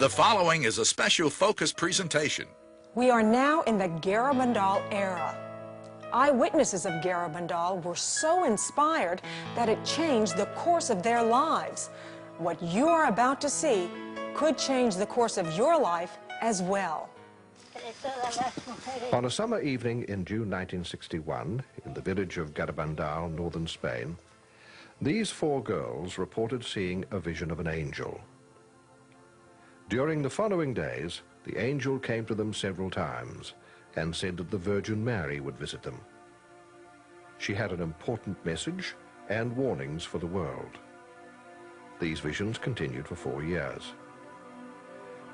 The following is a special focus presentation. We are now in the Garanbandal era. Eyewitnesses of Garanbandal were so inspired that it changed the course of their lives. What you are about to see could change the course of your life as well. On a summer evening in June 1961, in the village of Garanbandal, northern Spain, these four girls reported seeing a vision of an angel. During the following days, the angel came to them several times and said that the Virgin Mary would visit them. She had an important message and warnings for the world. These visions continued for 4 years.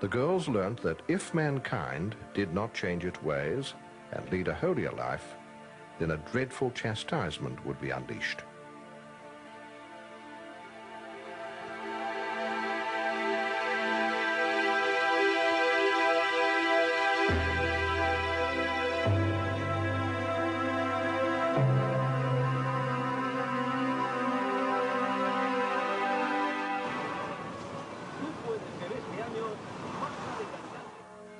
The girls learnt that if mankind did not change its ways and lead a holier life, then a dreadful chastisement would be unleashed.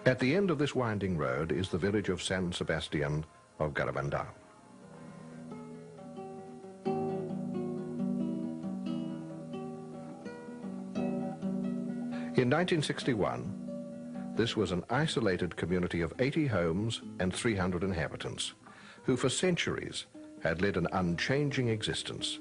At the end of this winding road is the village of San Sebastian of Garanbandal. In 1961, this was an isolated community of 80 homes and 300 inhabitants, who for centuries had led an unchanging existence.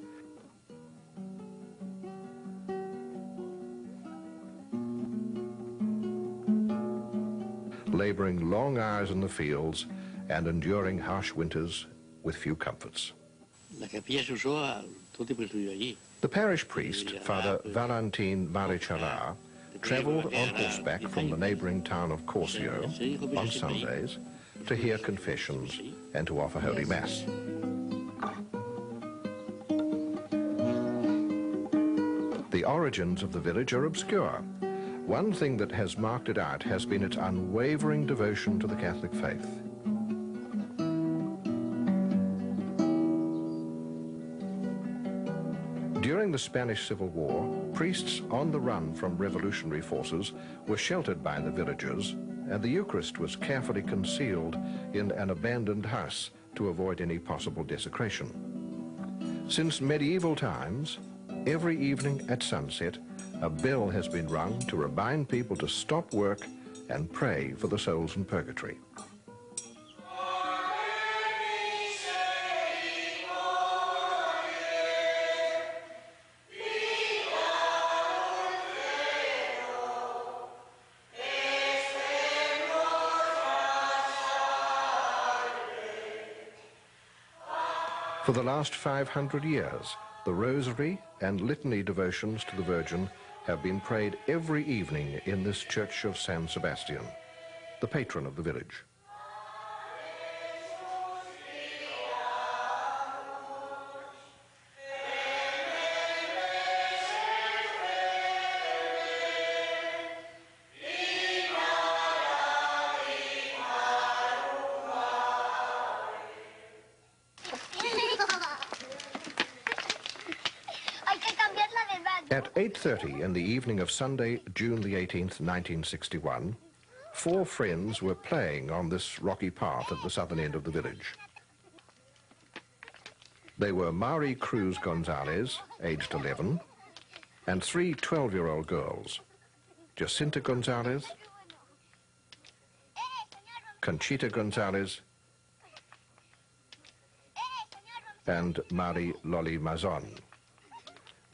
Laboring long hours in the fields and enduring harsh winters with few comforts. The parish priest, Father Valentin Marichala, travelled on horseback from the neighbouring town of Corcio on Sundays to hear confessions and to offer Holy Mass. The origins of the village are obscure. One thing that has marked it out has been its unwavering devotion to the Catholic faith. During the Spanish Civil War, priests on the run from revolutionary forces were sheltered by the villagers, and the Eucharist was carefully concealed in an abandoned house to avoid any possible desecration. Since medieval times, every evening at sunset, a bell has been rung to remind people to stop work and pray for the souls in purgatory. For the last 500 years, the Rosary and Litany devotions to the Virgin have been prayed every evening in this church of San Sebastian, the patron of the village. At 8:30 in the evening of Sunday, June the 18th, 1961, four friends were playing on this rocky path at the southern end of the village. They were Mari Cruz Gonzalez, aged 11, and three 12-year-old girls, Jacinta Gonzalez, Conchita Gonzalez, and Mari Loli Mazon.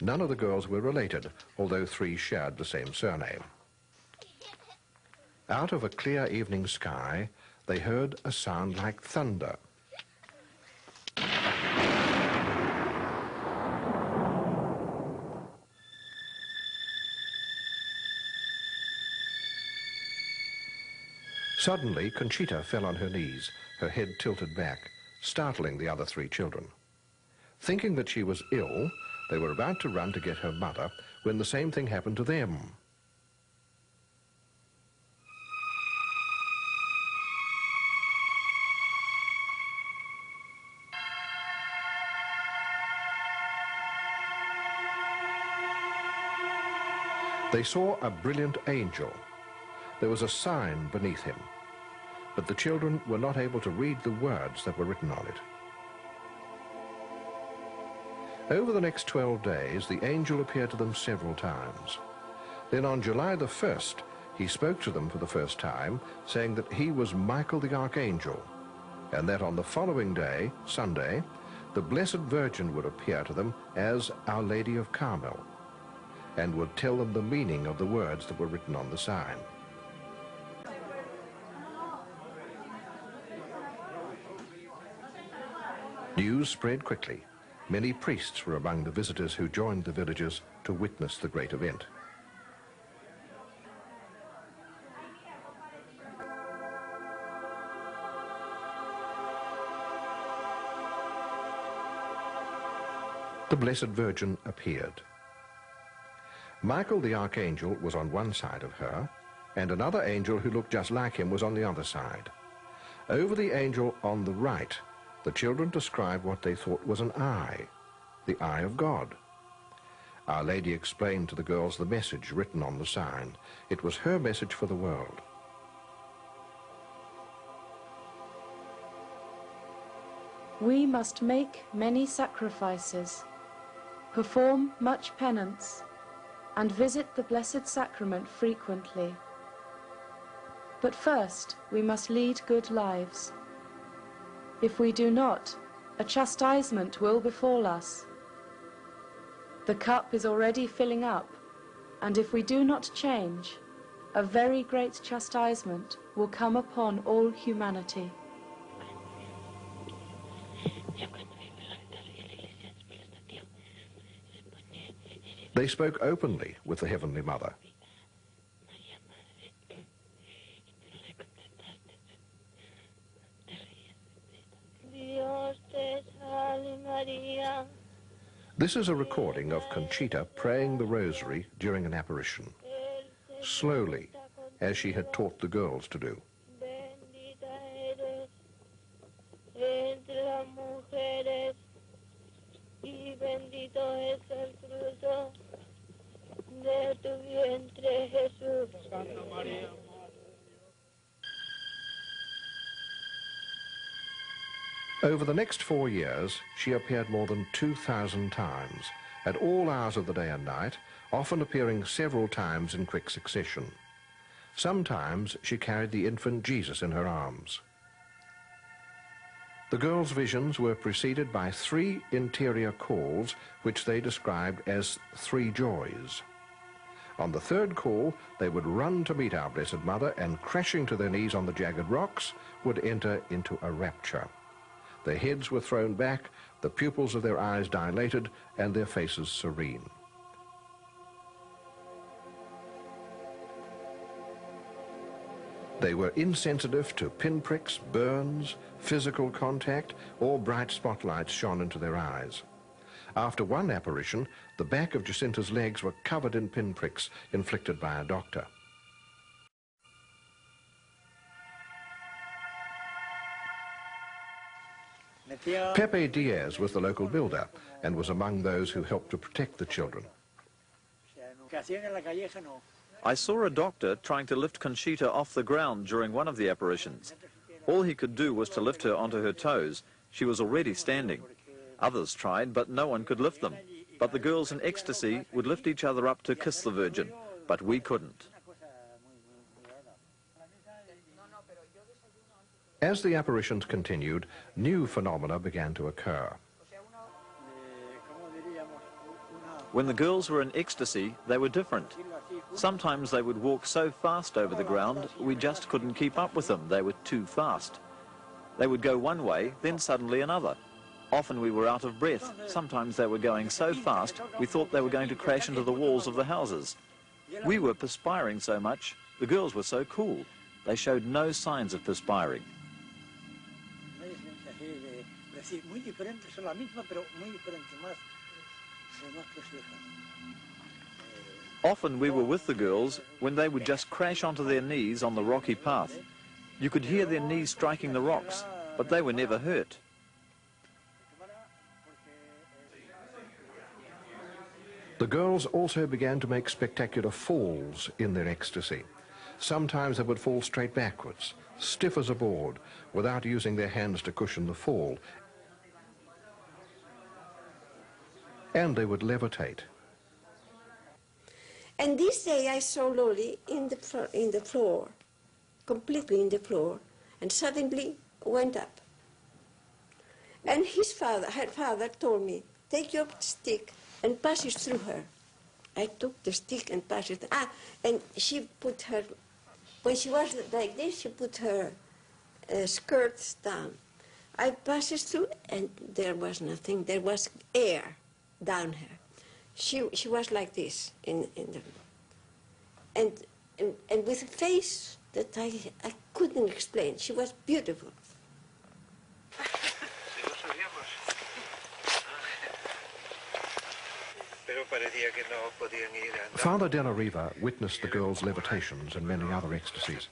None of the girls were related, although three shared the same surname. Out of a clear evening sky, they heard a sound like thunder. Suddenly, Conchita fell on her knees, her head tilted back, startling the other three children. Thinking that she was ill, they were about to run to get her mother when the same thing happened to them. They saw a brilliant angel There was a sign beneath him, but the children were not able to read the words that were written on it. Over the next 12 days, the angel appeared to them several times. Then on July the 1st, he spoke to them for the first time, saying that he was Michael the Archangel, and that on the following day, Sunday, the Blessed Virgin would appear to them as Our Lady of Carmel, and would tell them the meaning of the words that were written on the sign. News spread quickly. Many priests were among the visitors who joined the villagers to witness the great event. The Blessed Virgin appeared. Michael the Archangel was on one side of her, and another angel who looked just like him was on the other side. Over the angel on the right, the children described what they thought was an eye, the eye of God. Our Lady explained to the girls the message written on the sign. It was her message for the world. We must make many sacrifices, perform much penance, and visit the Blessed Sacrament frequently. But first, we must lead good lives. If we do not, a chastisement will befall us. The cup is already filling up, and if we do not change, a very great chastisement will come upon all humanity. They spoke openly with the Heavenly Mother. This is a recording of Conchita praying the rosary during an apparition, slowly, as she had taught the girls to do. Over the next 4 years, she appeared more than 2,000 times, at all hours of the day and night, often appearing several times in quick succession. Sometimes she carried the infant Jesus in her arms. The girls' visions were preceded by 3 interior calls, which they described as 3 joys. On the 3rd call, they would run to meet our Blessed Mother and, crashing to their knees on the jagged rocks, would enter into a rapture. Their heads were thrown back, the pupils of their eyes dilated, and their faces serene. They were insensitive to pinpricks, burns, physical contact, or bright spotlights shone into their eyes. After one apparition, the back of Jacinta's legs were covered in pinpricks inflicted by a doctor. Pepe Diaz was the local builder and was among those who helped to protect the children. I saw a doctor trying to lift Conchita off the ground during one of the apparitions. All he could do was to lift her onto her toes. She was already standing. Others tried, but no one could lift them. But the girls in ecstasy would lift each other up to kiss the Virgin, but we couldn't. As the apparitions continued, new phenomena began to occur. When the girls were in ecstasy, they were different. Sometimes they would walk so fast over the ground, we just couldn't keep up with them. They were too fast. They would go one way, then suddenly another. Often we were out of breath. Sometimes they were going so fast, we thought they were going to crash into the walls of the houses. We were perspiring so much. The girls were so cool. They showed no signs of perspiring. Often we were with the girls when they would just crash onto their knees on the rocky path. You could hear their knees striking the rocks, but they were never hurt. The girls also began to make spectacular falls in their ecstasy. Sometimes they would fall straight backwards, stiff as a board, without using their hands to cushion the fall. And they would levitate. And this day I saw Lolly in the floor, completely in the floor, and suddenly went up. And her father told me, take your stick and pass it through her. I took the stick and passed it. And she put her, when she was like this, she put her skirts down. I passed it through, and there was nothing. There was air down her. She was like this and with a face that I couldn't explain. She was beautiful. Father Della Riva witnessed the girls' levitations and many other ecstasies.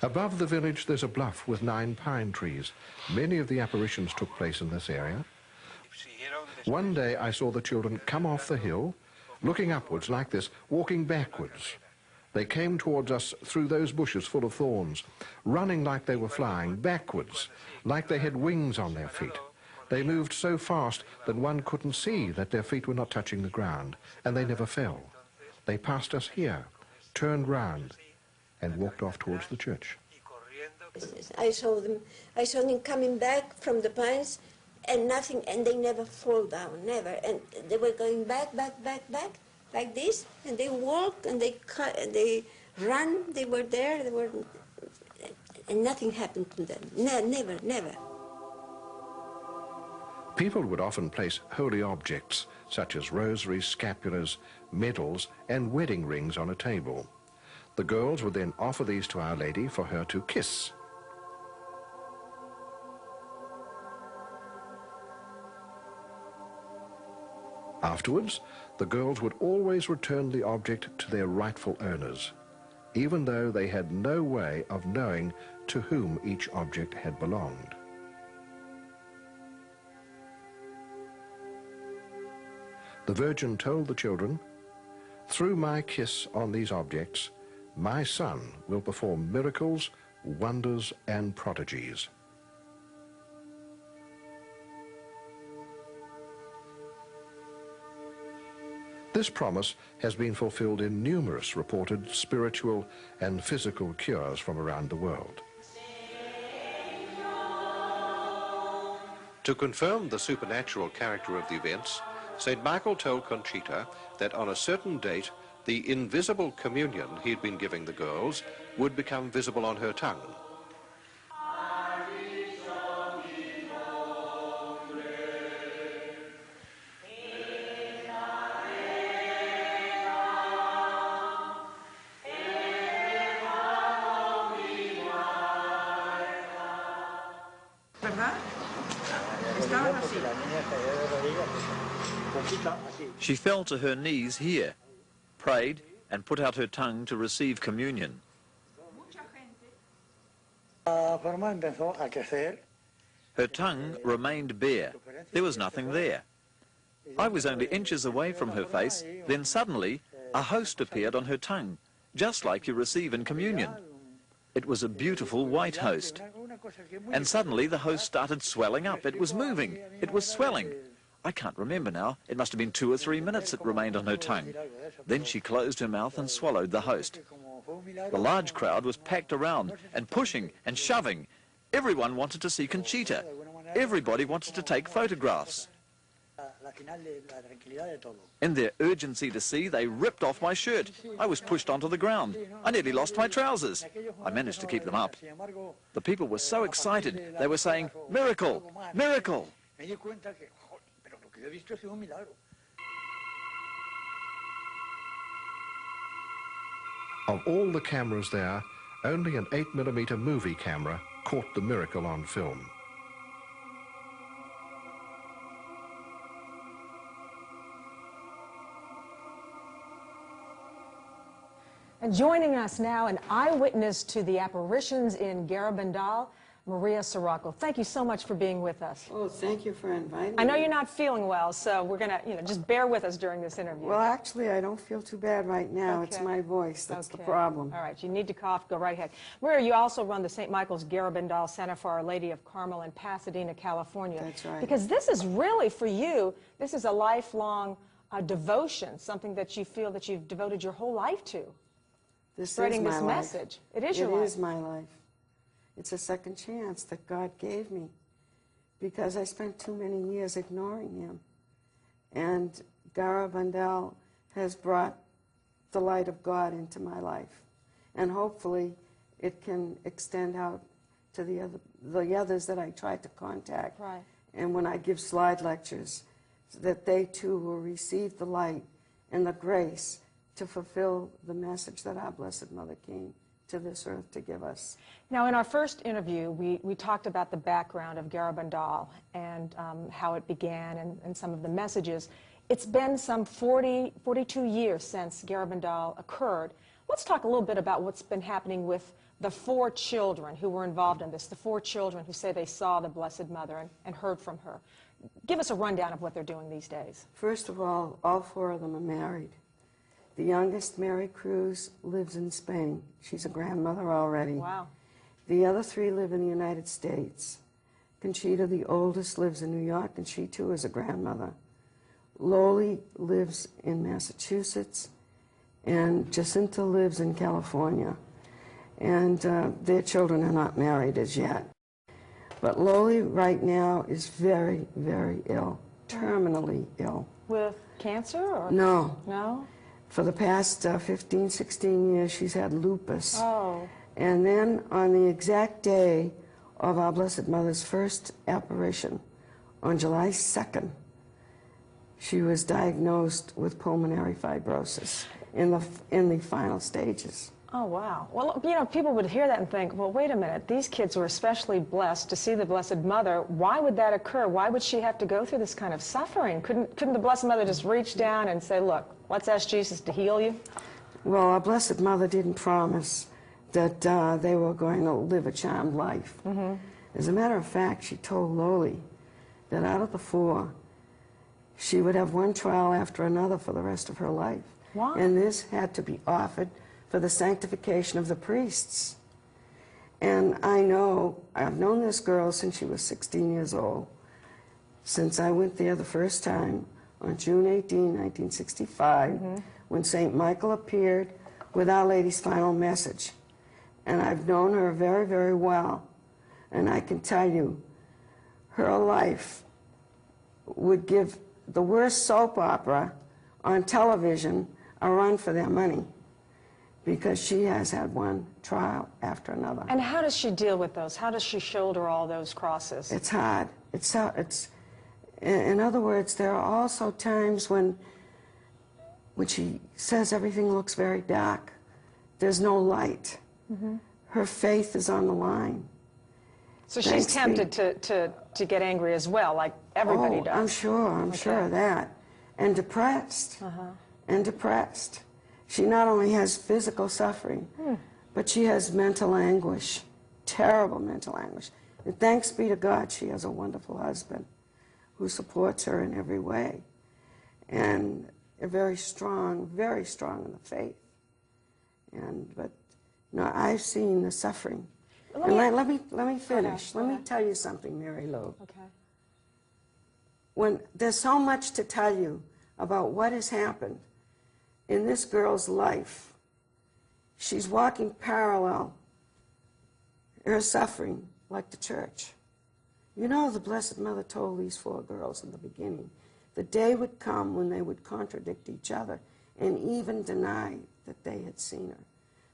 Above the village there's a bluff with 9 pine trees. Many of the apparitions took place in this area. One day I saw the children come off the hill, looking upwards like this, walking backwards. They came towards us through those bushes full of thorns, running like they were flying, backwards, like they had wings on their feet. They moved so fast that one couldn't see that their feet were not touching the ground, and they never fell. They passed us here, turned round, and walked off towards the church. I saw them coming back from the pines, and nothing, and they never fall down, never. And they were going back, like this, and they walk, and they run, they were there, and nothing happened to them, never. People would often place holy objects, such as rosaries, scapulars, medals, and wedding rings on a table. The girls would then offer these to Our Lady for her to kiss. Afterwards, the girls would always return the object to their rightful owners, even though they had no way of knowing to whom each object had belonged. The Virgin told the children, "Through my kiss on these objects, my son will perform miracles, wonders, and prodigies." This promise has been fulfilled in numerous reported spiritual and physical cures from around the world. To confirm the supernatural character of the events, St. Michael told Conchita that on a certain date, the invisible communion he'd been giving the girls would become visible on her tongue. She fell to her knees here, prayed, and put out her tongue to receive communion. Her tongue remained bare. There was nothing there. I was only inches away from her face, then suddenly a host appeared on her tongue, just like you receive in communion. It was a beautiful white host. And suddenly the host started swelling up. It was moving. It was swelling. I can't remember now. It must have been 2 or 3 minutes it remained on her tongue. Then she closed her mouth and swallowed the host. The large crowd was packed around and pushing and shoving. Everyone wanted to see Conchita. Everybody wanted to take photographs. In their urgency to see, they ripped off my shirt. I was pushed onto the ground. I nearly lost my trousers. I managed to keep them up. The people were so excited. They were saying, "Miracle! Miracle!" Of all the cameras there, only an 8mm movie camera caught the miracle on film. And joining us now, an eyewitness to the apparitions in Garanbandal, Maria Sirocco. Thank you so much for being with us. Oh, thank you for inviting me. I know you're not feeling well, so we're going to, just bear with us during this interview. Well, actually, I don't feel too bad right now. Okay. It's my voice. That's the Okay. problem. All right, you need to cough, go right ahead. Maria, you also run the St. Michael's Garabandal Center for Our Lady of Carmel in Pasadena, California. That's right. Because this is really, for you, this is a lifelong devotion, something that you feel that you've devoted your whole life to. This Spreading is my this life. message. It is your life. It is my life. It's a second chance that God gave me because I spent too many years ignoring him. And Garabandal has brought the light of God into my life. And hopefully it can extend out to the others that I tried to contact. Right. And when I give slide lectures, that they too will receive the light and the grace to fulfill the message that our Blessed Mother came to this earth to give us. Now, in our first interview, we talked about the background of Garabandal and how it began and some of the messages. It's been some 42 years since Garabandal occurred. Let's talk a little bit about what's been happening with the 4 children who were involved in this, the 4 children who say they saw the Blessed Mother and heard from her. Give us a rundown of what they're doing these days. First of all 4 of them are married. The youngest, Mary Cruz, lives in Spain. She's a grandmother already. Wow. The other 3 live in the United States. Conchita, the oldest, lives in New York, and she too is a grandmother. Loli lives in Massachusetts, and Jacinta lives in California. And their children are not married as yet. But Loli right now is very, very ill, terminally ill. With cancer or? No. No? For the past 15, 16 years, she's had lupus. Oh. And then on the exact day of our Blessed Mother's first apparition, on July 2nd, she was diagnosed with pulmonary fibrosis in the final stages. Oh, wow. Well, people would hear that and think, well, wait a minute, these kids were especially blessed to see the Blessed Mother. Why would that occur? Why would she have to go through this kind of suffering? Couldn't the Blessed Mother just reach down and say, look, let's ask Jesus to heal you? Well, our Blessed Mother didn't promise that they were going to live a charmed life. Mm-hmm. As a matter of fact, she told Loli that out of the 4, she would have one trial after another for the rest of her life. Why? And this had to be offered for the sanctification of the priests. And I've known this girl since she was 16 years old, since I went there the first time on June 18, 1965, mm-hmm. when St. Michael appeared with Our Lady's final message. And I've known her very, very well. And I can tell you, her life would give the worst soap opera on television a run for their money, because she has had one trial after another. And how does she deal with those? How does she shoulder all those crosses? It's hard. In other words, there are also times when she says everything looks very dark. There's no light. Mm-hmm. Her faith is on the line. So she's tempted to get angry as well, like everybody does. I'm sure of that. And depressed. Uh-huh. And depressed. She not only has physical suffering, but she has mental anguish, terrible mental anguish. And thanks be to God, she has a wonderful husband who supports her in every way. And very strong in the faith. But no, I've seen the suffering. Let me finish. Let me tell you something, Mary Lou. Okay. When there's so much to tell you about what has happened in this girl's life, she's walking parallel, her suffering, like the church. You know, the Blessed Mother told these 4 girls in the beginning, the day would come when they would contradict each other and even deny that they had seen her.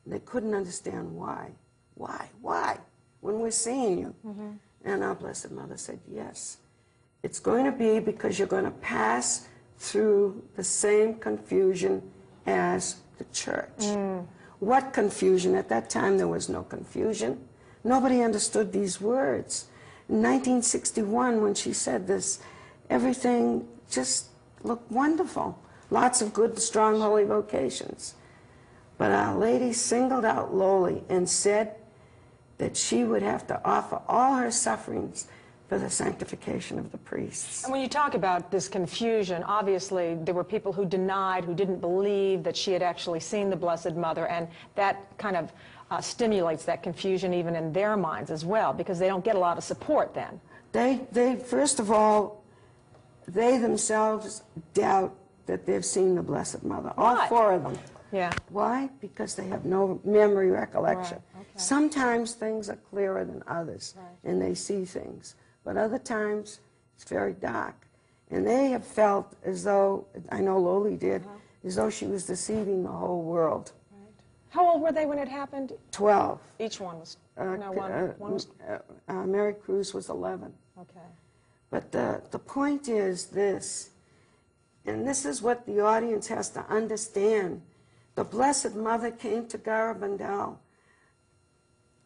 And they couldn't understand why. Why? When we're seeing you. Mm-hmm. And our Blessed Mother said, yes, it's going to be because you're going to pass through the same confusion as the church. Mm. What confusion? At that time, there was no confusion. Nobody understood these words. In 1961, when she said this, everything just looked wonderful. Lots of good, strong, holy vocations. But Our Lady singled out Loli and said, that she would have to offer all her sufferings for the sanctification of the priests. And when you talk about this confusion, obviously there were people who denied, who didn't believe that she had actually seen the Blessed Mother, and that kind of stimulates that confusion even in their minds as well, because they don't get a lot of support then. They first of all, they themselves doubt that they've seen the Blessed Mother, all Why? 4 of them. Yeah. Why? Because they have no memory recollection. Right, okay. Sometimes things are clearer than others, Right. and they see things. But other times, it's very dark. And they have felt as though, I know Loli did, as though she was deceiving the whole world. Right. How old were they when it happened? 12. Each one was, no, one was, Mary Cruz was 11. okay. But the point is this, and this is what the audience has to understand. The Blessed Mother came to Garabandal.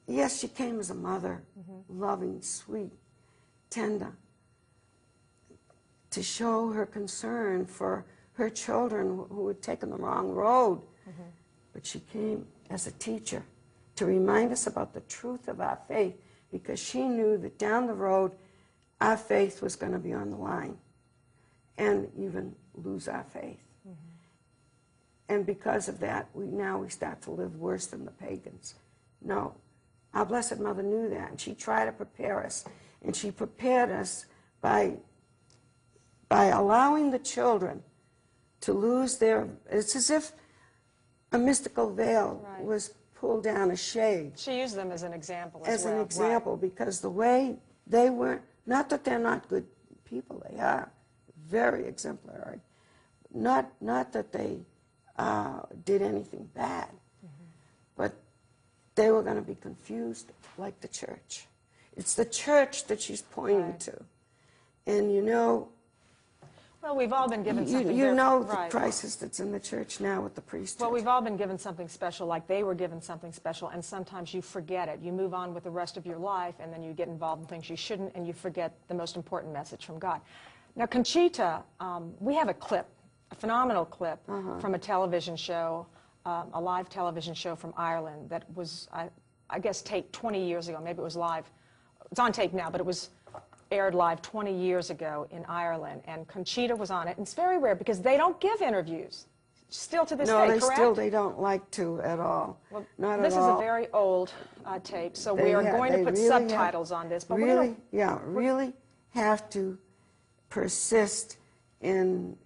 Yes, she came as a mother, loving, sweet, tender, to show her concern for her children who had taken the wrong road. But she came as a teacher to remind us about the truth of our faith, because she knew that down the road our faith was going to be on the line and even lose our faith. And because of that, now we start to live worse than the pagans. No, our Blessed Mother knew that, and she tried to prepare us. And she prepared us by allowing the children to lose their, it's as if a mystical veil Right. was pulled down, a shade. She used them as an example as, As well. an example, because the way they weren't, not that they're not good people, they are very exemplary. Not that they did anything bad, but they were going to be confused like the church. It's the church that she's pointing Right. to. And you know, Well, we've all been given something you very- know right. the crisis that's in the church now with the priesthood. Well, we've all been given something special, like they were given something special, and sometimes you forget it. You move on with the rest of your life, and then you get involved in things you shouldn't, and you forget the most important message from God. Now, Conchita, we have a clip, a phenomenal clip from a television show, a live television show from Ireland that was, I guess, taped 20 years ago. Maybe it was live. It's on tape now, but it was aired live 20 years ago in Ireland, and Conchita was on it. And it's very rare because they don't give interviews, still to this No, day, they correct? still, they don't like to at all. Well, Not this at is all. a very old tape, so we They are ha- going to they put really have- subtitles on this. But really, really have to persist in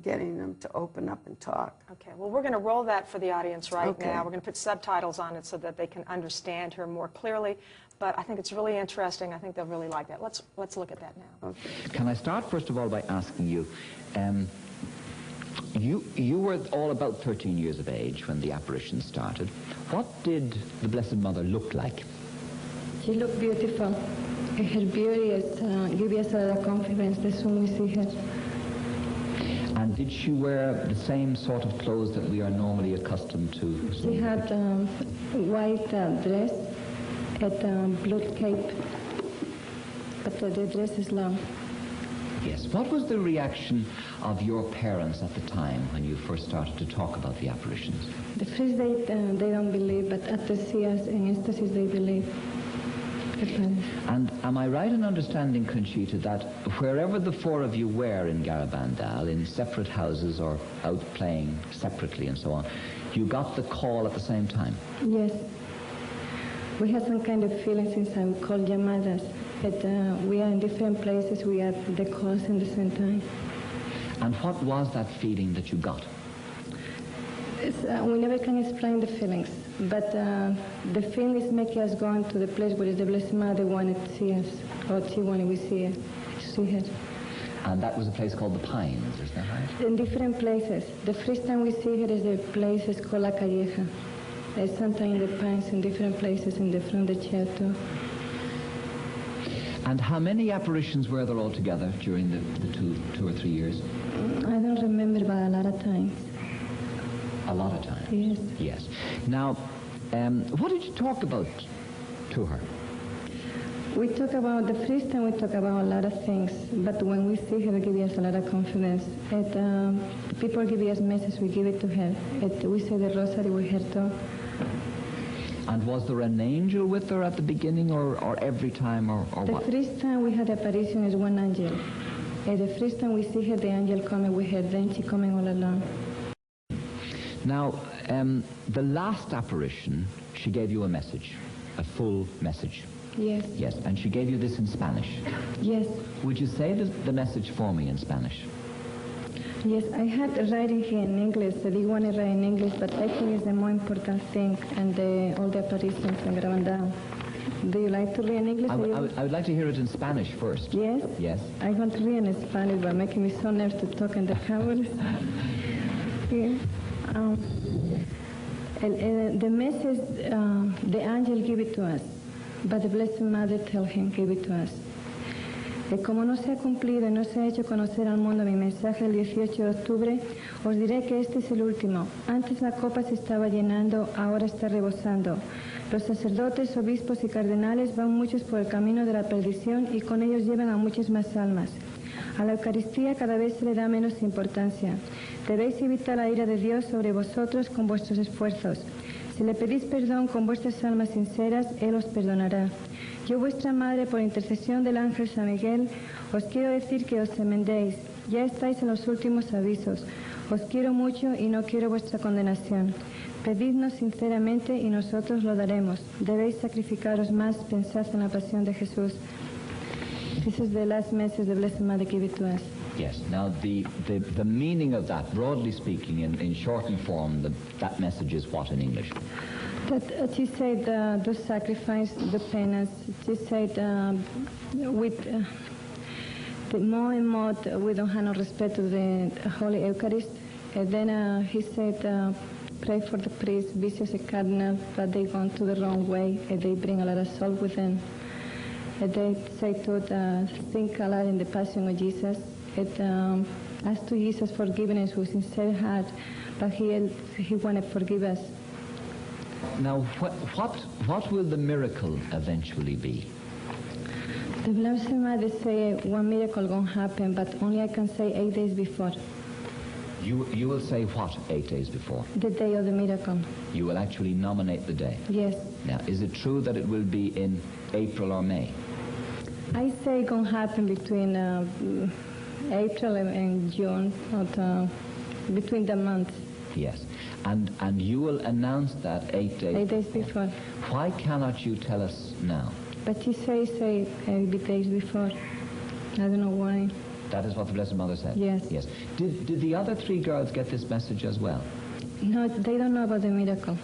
getting them to open up and talk. Okay, well, we're going to roll that for the audience right Okay. now. We're going to put subtitles on it so that they can understand her more clearly. But I think it's really interesting. I think they'll really like that. Let's look at that now. Okay. Can I start first of all by asking you, you were all about 13 years of age when the apparition started. What did the Blessed Mother look like? She looked beautiful. Her beauty is gives us a lot of confidence the soon we see her. And did she wear the same sort of clothes that we are normally accustomed to? She had white dress and blue cape, but the dress is long. Yes. What was the reaction of your parents at the time when you first started to talk about the apparitions? The first day they don't believe, but after see us in ecstasy they believe. And am I right in understanding, Conchita, that wherever the 4 of you were in Garabandal, in separate houses or out playing separately and so on, you got the call at the same time? Yes. We had some kind of feelings inside called llamadas, but we are in different places, we are the calls in the same time. And what was that feeling that you got? We never can explain the feelings, but the feeling is making us go to the place where the Blessed Mother wanted to see us, or she wanted we see her. And that was a place called the Pines, is that right? In different places. The first time we see her is the place is called La Calleja. There's sometimes in the Pines, in different places, in the front of the chair too. And how many apparitions were there altogether during the 2 or 3 years? I don't remember, but a lot of times. A lot of times? Yes. Yes. Now, what did you talk about to her? We talk about, the first time we talk about a lot of things, but when we see her, it gives us a lot of confidence. People give us messages, we give it to her. We say the rosary with her too. And was there an angel with her at the beginning, or every time, or what? The first time we had apparition is one angel. The first time we see her, the angel coming with her, then she coming all alone. Now, the last apparition, she gave you a message, a full message. Yes. Yes, and she gave you this in Spanish. Yes. Would you say the message for me in Spanish? Yes, I had writing here in English. I did want to write in English, but I think it's the more important thing, and all the apparitions in Garanbandal. Do you like to read in English? I would like to hear it in Spanish first. Yes? Yes. I want to read in Spanish, but making me so nervous to talk in the camera. Yeah. The message, the angel gave it to us, but the Blessed Mother tell him, give it to us. Como no se ha cumplido y no se ha hecho conocer al mundo mi mensaje el 18 de octubre, os diré que este es el último. Antes la copa se estaba llenando, ahora está rebosando. Los sacerdotes, obispos y cardenales van muchos por el camino de la perdición y con ellos llevan a muchas más almas. A la Eucaristía cada vez se le da menos importancia. Debéis evitar la ira de Dios sobre vosotros con vuestros esfuerzos. Si le pedís perdón con vuestras almas sinceras, Él os perdonará. Yo, vuestra madre, por intercesión del ángel San Miguel, os quiero decir que os enmendéis. Ya estáis en los últimos avisos. Os quiero mucho y no quiero vuestra condenación. Pedidnos sinceramente y nosotros lo daremos. Debéis sacrificaros más, pensad en la pasión de Jesús. This is the last message the Blessed Mother gave it to us. Yes. Now, the meaning of that, broadly speaking, in shortened form, that message is what in English? That she said the sacrifice, the penance. She said with the more and more we don't have no respect to the Holy Eucharist. And then he said, pray for the priest, bishops, and cardinals, but they gone to the wrong way and they bring a lot of soul with them. And they say to think a lot in the Passion of Jesus. Ask to Jesus forgiveness with sincere heart, but he want to forgive us. Now, what will the miracle eventually be? The Blessed Mother say one miracle gonna happen, but only I can say 8 days before. You will say what 8 days before? The day of the miracle. You will actually nominate the day? Yes. Now, is it true that it will be in April or May? I say it's gonna happen between April and June, or between the months. Yes. And you will announce that 8 days 8 days before. Why cannot you tell us now? But she say 8 days before. I don't know why. That is what the Blessed Mother said? Yes. Yes. Did the other 3 girls get this message as well? No, they don't know about the miracle.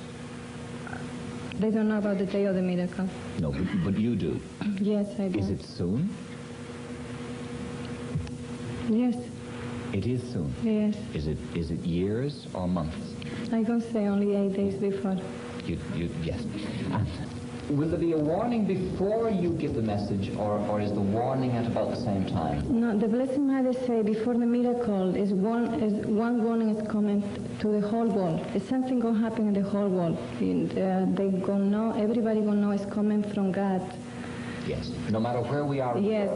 They don't know about the day of the miracle. No, but you do. Yes, I do. Is it soon? Yes. It is soon? Yes. Is it years or months? I can say only 8 days before. Yes. And will there be a warning before you give the message, or is the warning at about the same time? No, the Blessed Mother say before the miracle is one warning is coming to the whole world. It's something gonna happen in the whole world. They gonna know, everybody gonna know it's coming from God. Yes. No matter where we are. Yes.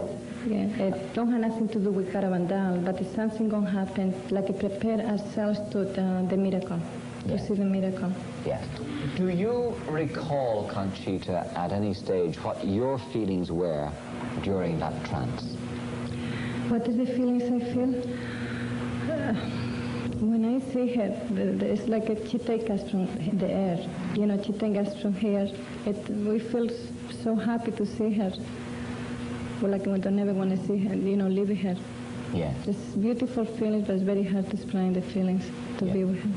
Yeah, it don't have nothing to do with Garanbandal, but it's something gonna happen, like prepare ourselves to the miracle, to see the miracle. Yes. Do you recall, Conchita, at any stage what your feelings were during that trance? What is the feelings I feel? When I see her, it's like she takes us from the air. You know, she takes us from here. We feel so happy to see her. But like we don't ever want to see her, you know, leave her. Yeah. It's beautiful feelings, but it's very hard to explain the feelings to be with her.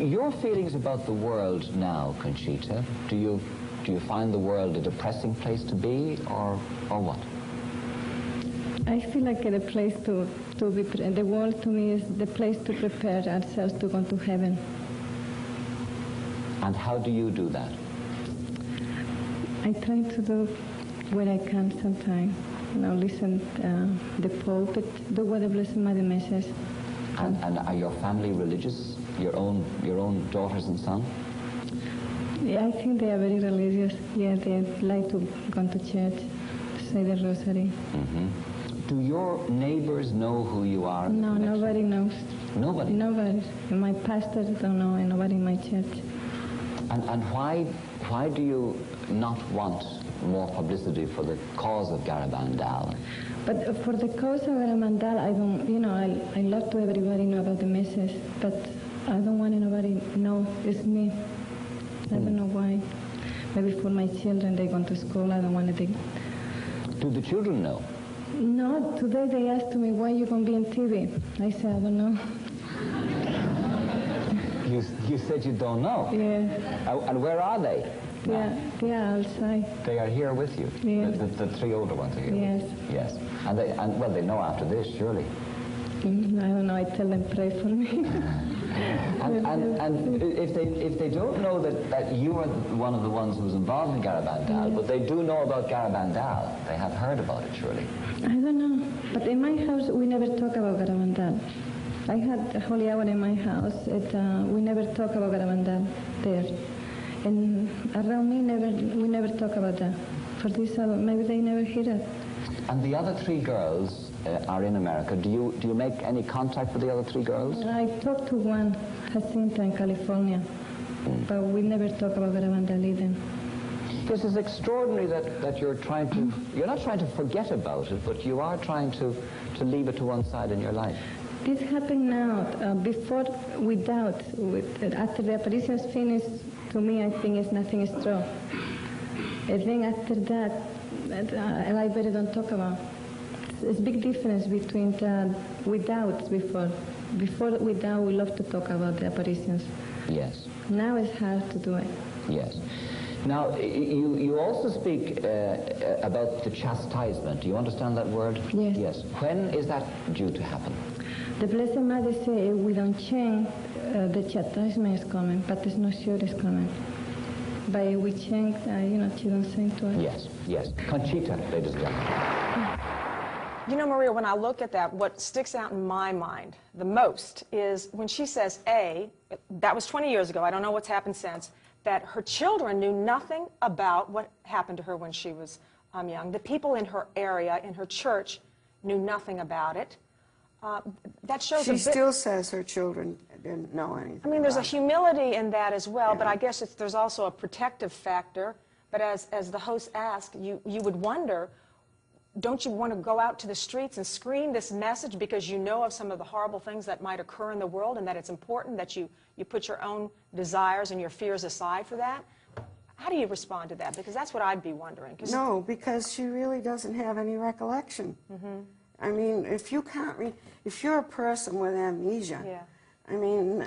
Your feelings about the world now, Conchita, do you find the world a depressing place to be, or what? I feel like a place to be, the world to me is the place to prepare ourselves to go to heaven. And how do you do that? I try to do what I can sometimes. You know, listen the pulpit, do what the Blessed Mother says. And are your family religious? Your own daughters and son? Yeah, I think they are very religious. Yeah, they like to go to church, to say the rosary. Mm-hmm. Do your neighbors know who you are? No, nobody knows. Nobody? Nobody. My pastors don't know, and nobody in my church. And why do you not want more publicity for the cause of Garabandal? But for the cause of Garanbandal, I don't, you know, I love to everybody know about the message, but I don't want anybody to know it's me. I don't know why. Maybe for my children, they go to school, I don't want to. Do the children know? No, today they asked me, why you going to be on TV? I said, I don't know. You said you don't know? Yeah. And where are they? Yeah, outside. They are here with you? Yeah. The three older ones are here? Yes. Yes. And well, they know after this, surely. I don't know, I tell them pray for me. and if they don't know that you are one of the ones who was involved in Garabandal, but they do know about Garabandal, they have heard about it, surely. I don't know, but in my house we never talk about Garabandal. I had a holy hour in my house. We never talk about Garabandal there. And around me, we never talk about that. For this, maybe they never hear it. And the other three girls are in America. Do you make any contact with the other three girls? I talked to one, Jacinta, in California, but we never talk about Garabandal either. This is extraordinary that you're not trying to forget about it, but you are trying to leave it to one side in your life. This happened now. Before, without. After the apparitions finished, to me, I think it's nothing is true. I think after that, I better don't talk about. It's a big difference between without before. Before, without, we love to talk about the apparitions. Yes. Now it's hard to do it. Yes. Now, you also speak about the chastisement. Do you understand that word? Yes. Yes. When is that due to happen? The Blessed Mother said if we don't change, the chastisement is coming, but it's not sure it's coming. But if we change, she don't say to us. Yes, yes. Conchita, ladies and gentlemen. You know, Maria, when I look at that, what sticks out in my mind the most is when she says, that was 20 years ago, I don't know what's happened since, that her children knew nothing about what happened to her when she was young. The people in her area, in her church, knew nothing about it. That shows she still says her children didn't know anything. I mean, there's a humility in that as well, but I guess there's also a protective factor. But as the host asked, you would wonder, don't you want to go out to the streets and scream this message because you know of some of the horrible things that might occur in the world and that it's important that you put your own desires and your fears aside for that? How do you respond to that? Because that's what I'd be wondering. No, because she really doesn't have any recollection. I mean, if you're a person with amnesia, I mean,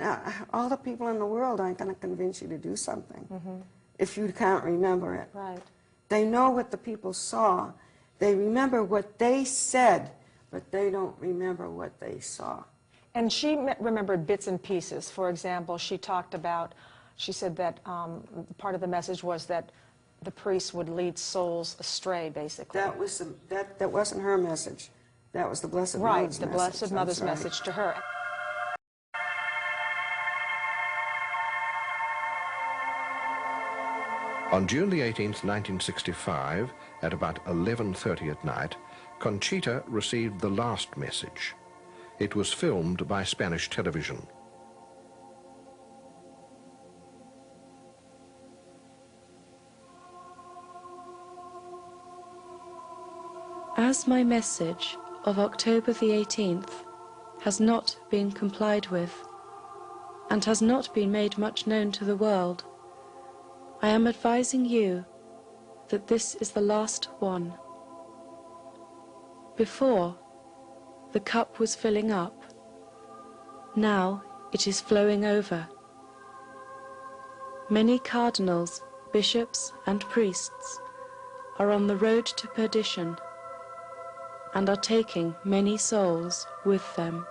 all the people in the world aren't going to convince you to do something if you can't remember it. Right. They know what the people saw. They remember what they said, but they don't remember what they saw. And she remembered bits and pieces. For example, she said that part of the message was that the priests would lead souls astray, basically. That wasn't her message. That was the Blessed Mother's message. Right, the Blessed Mother's message to her. On June the 18th, 1965, at about 11:30 at night, Conchita received the last message. It was filmed by Spanish television. As my message of October the 18th has not been complied with and has not been made much known to the world, I am advising you that this is the last one. Before, the cup was filling up. Now it is flowing over. Many cardinals, bishops, and priests are on the road to perdition and are taking many souls with them.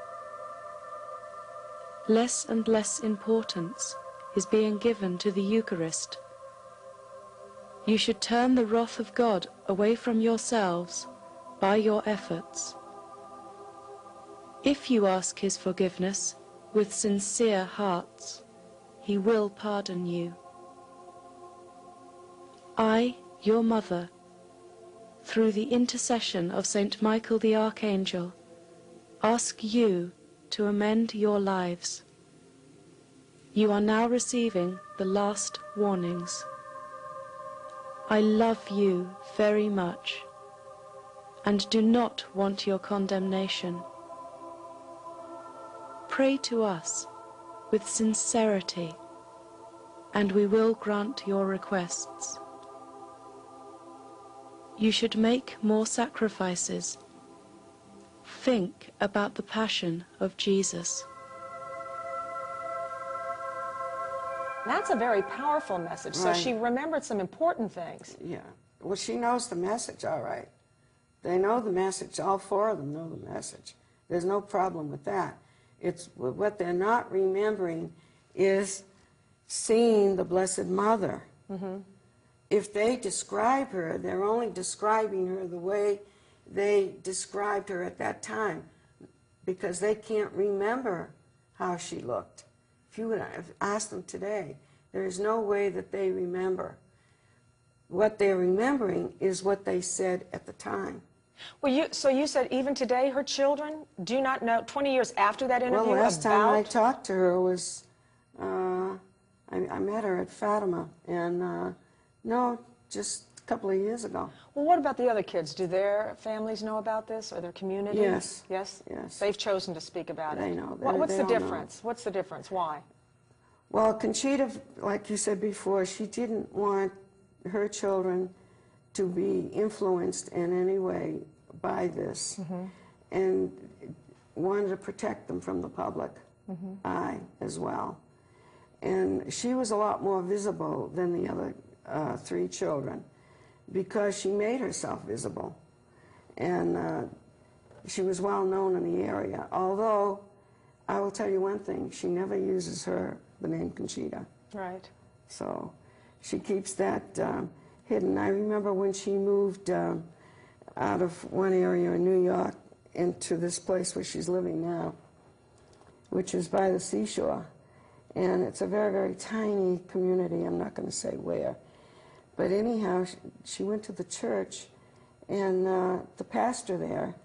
Less and less importance is being given to the Eucharist. You should turn the wrath of God away from yourselves by your efforts. If you ask His forgiveness with sincere hearts, He will pardon you. I, your mother, through the intercession of Saint Michael the Archangel, ask you to amend your lives. You are now receiving the last warnings. I love you very much and do not want your condemnation. Pray to us with sincerity, and we will grant your requests. You should make more sacrifices. Think about the passion of Jesus. That's a very powerful message. So Right. she remembered some important things. Yeah. Well, she knows the message, all right. They know the message. All four of them know the message. There's no problem with that. It's what they're not remembering is seeing the Blessed Mother. Mm-hmm. If they describe her, they're only describing her the way they described her at that time, because they can't remember how she looked. If you would have asked them today, there is no way that they remember. What they're remembering is what they said at the time. Well, so you said even today her children do not know, 20 years after that interview, Well, last time I about... talked to her was, I met her at Fatima, and no, just a couple of years ago. Well, what about the other kids? Do their families know about this, or their community? Yes. Yes? Yes. They've chosen to speak about They it. know. What's They the all know. difference? What's the difference? Why? Well, Conchita, like you said before, she didn't want her children to be influenced in any way by this, and wanted to protect them from the public eye as well. And she was a lot more visible than the other three children, because she made herself visible, and she was well known in the area. Although, I will tell you one thing, she never uses the name Conchita. Right. So she keeps that hidden. I remember when she moved out of one area in New York into this place where she's living now, which is by the seashore. And it's a very, very tiny community. I'm not going to say where. But anyhow, she went to the church, and the pastor there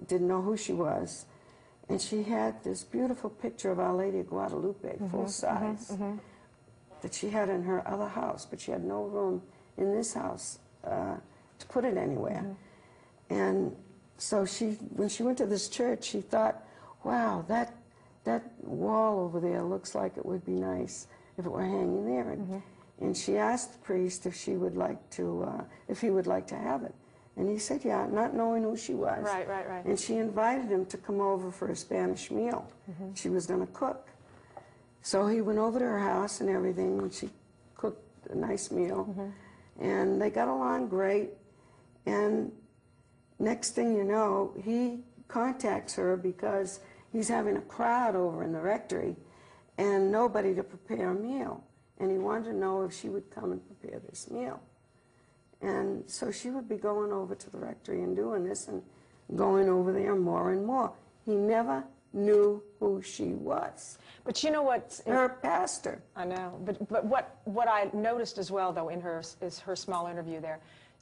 didn't know who she was. And she had this beautiful picture of Our Lady of Guadalupe, full size, that she had in her other house, but she had no room in this house to put it anywhere. And so when she went to this church, she thought, wow, that wall over there looks like it would be nice if it were hanging there. And she asked the priest if she would like to, if he would like to have it. And he said, yeah, not knowing who she was. Right, right, right. And she invited him to come over for a Spanish meal. She was going to cook. So he went over to her house and everything, and she cooked a nice meal. And they got along great. And next thing you know, he contacts her because he's having a crowd over in the rectory and nobody to prepare a meal. And he wanted to know if she would come and prepare this meal. And so she would be going over to the rectory and doing this and going over there more and more. He never knew who she was. But you know what? Her pastor. I know. But what I noticed as well, though, in her small interview there,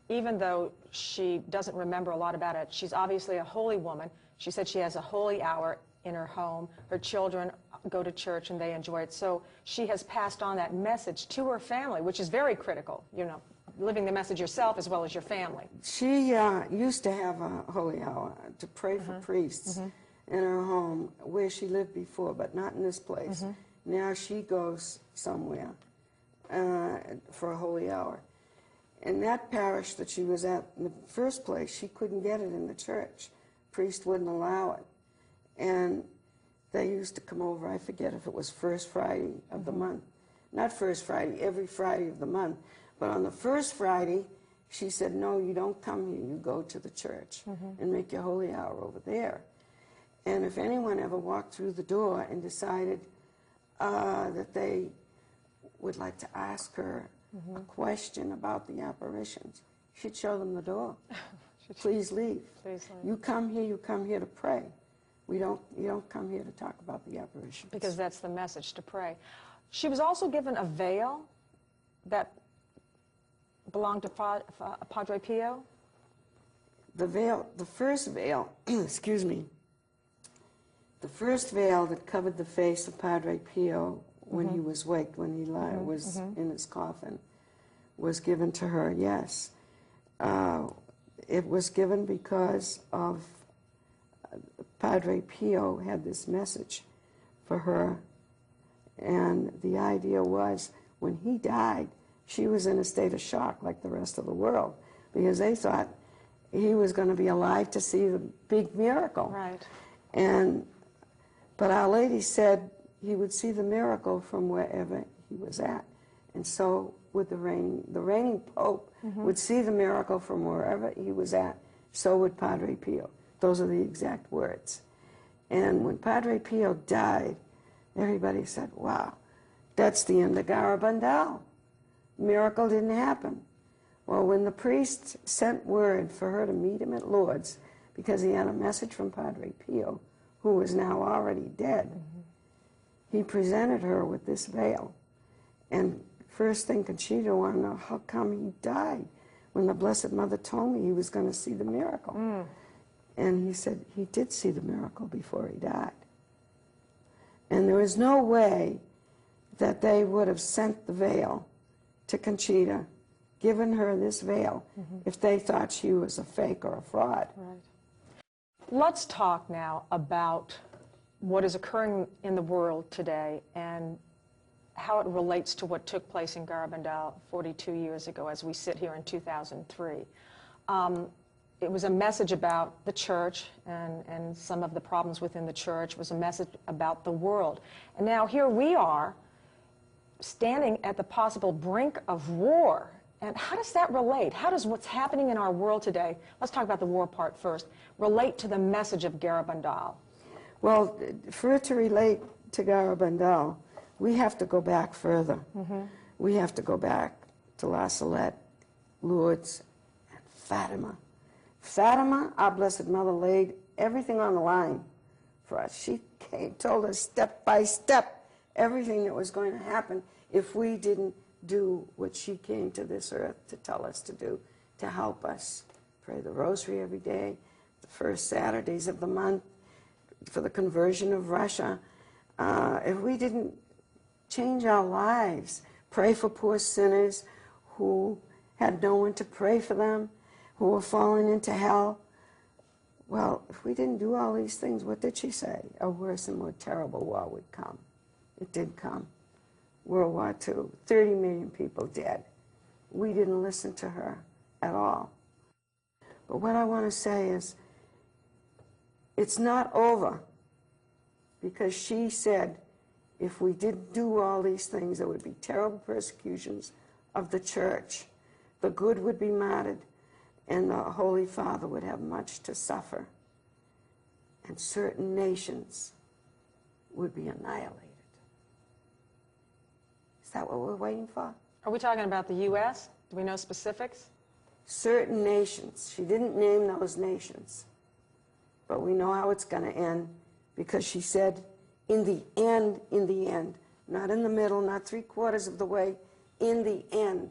even though she doesn't remember a lot about it, she's obviously a holy woman. She said she has a holy hour in her home. Her children go to church and they enjoy it. So she has passed on that message to her family, which is very critical, you know, living the message yourself as well as your family. She used to have a holy hour to pray for priests in her home where she lived before, but not in this place. Now she goes somewhere for a holy hour. In that parish that she was at in the first place, she couldn't get it in the church. Priest wouldn't allow it. And they used to come over, I forget if it was first Friday of the month. Not first Friday, every Friday of the month. But on the first Friday, she said, no, you don't come here, you go to the church and make your holy hour over there. And if anyone ever walked through the door and decided that they would like to ask her a question about the apparitions, she'd show them the door. Please leave. Please leave. You come here to pray. You don't come here to talk about the apparitions. Because that's the message, to pray. She was also given a veil that belonged to Padre Pio. The veil, the first veil, excuse me, The first veil that covered the face of Padre Pio when he was waked, when he was in his coffin, was given to her, yes. It was given because of Padre Pio had this message for her, and the idea was when he died, she was in a state of shock like the rest of the world, because they thought he was going to be alive to see the big miracle. Right. But Our Lady said he would see the miracle from wherever he was at. And so would the reigning Pope would see the miracle from wherever he was at. So would Padre Pio. Those are the exact words. And when Padre Pio died, everybody said, wow, that's the end of Garabandal. Miracle didn't happen. Well, when the priest sent word for her to meet him at Lourdes, because he had a message from Padre Pio, who was now already dead, he presented her with this veil. And first thing Conchita wanted to know, how come he died when the Blessed Mother told me he was going to see the miracle? And he said he did see the miracle before he died. And there was no way that they would have sent the veil to Conchita, given her this veil, if they thought she was a fake or a fraud. Right. Let's talk now about what is occurring in the world today and how it relates to what took place in Garabandal 42 years ago as we sit here in 2003. It was a message about the church and some of the problems within the church. It was a message about the world. And now here we are standing at the possible brink of war. And how does that relate? How does what's happening in our world today, let's talk about the war part first, relate to the message of Garabandal? Well, for it to relate to Garabandal, we have to go back further. We have to go back to La Salette, Lourdes, and Fatima. Fatima, our Blessed Mother, laid everything on the line for us. She told us step by step everything that was going to happen if we didn't do what she came to this earth to tell us to do, to help us pray the rosary every day, the first Saturdays of the month, for the conversion of Russia. If we didn't change our lives, pray for poor sinners who had no one to pray for them, who were falling into hell. Well, if we didn't do all these things, what did she say? A worse and more terrible war would come. It did come. World War II, 30 million people dead. We didn't listen to her at all. But what I want to say is, it's not over, because she said if we didn't do all these things, there would be terrible persecutions of the church. The good would be martyred, and the Holy Father would have much to suffer, and certain nations would be annihilated. Is that what we're waiting for? Are we talking about the U.S.? Do we know specifics? Certain nations. She didn't name those nations, but we know how it's going to end, because she said, in the end, not in the middle, not 3/4 of the way, in the end,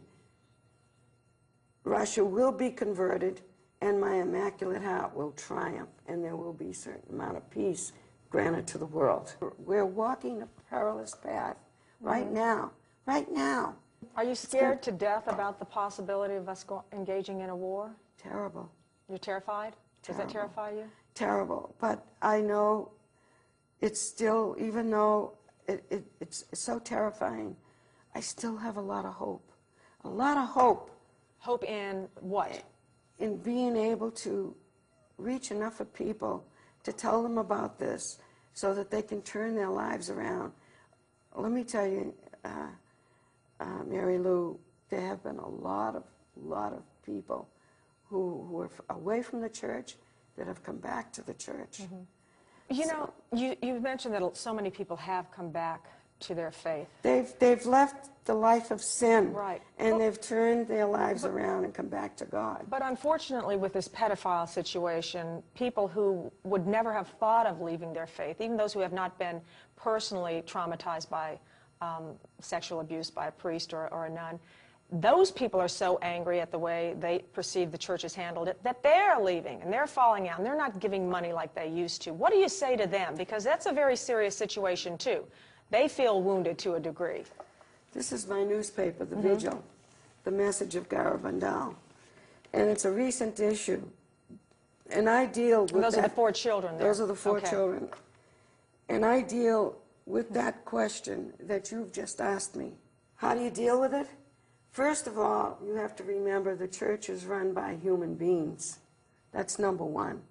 Russia will be converted, and my Immaculate Heart will triumph, and there will be a certain amount of peace granted to the world. We're walking a perilous path right now, right now. Are you scared to death about the possibility of us engaging in a war? Terrible. You're terrified? Does that terrify you? Terrible. But I know it's still, even though it's so terrifying, I still have a lot of hope. A lot of hope. Hope in what? In being able to reach enough of people to tell them about this so that they can turn their lives around. Let me tell you, Mary Lou, there have been a lot of people who were away from the church that have come back to the church. You know, you've mentioned that so many people have come back to their faith. They've left the life of sin, right, and they've turned their lives around and come back to God. But unfortunately, with this pedophile situation, people who would never have thought of leaving their faith, even those who have not been personally traumatized by sexual abuse by a priest or a nun, those people are so angry at the way they perceive the church has handled it that they're leaving and they're falling out and they're not giving money like they used to. What do you say to them? Because that's a very serious situation too. They feel wounded to a degree. This is my newspaper, The Vigil, the Message of Garabandal. And it's a recent issue. And I deal with those are the 4 children there. Those are the 4 children. And I deal with that question that you've just asked me. How do you deal with it? First of all, you have to remember the church is run by human beings. That's number one.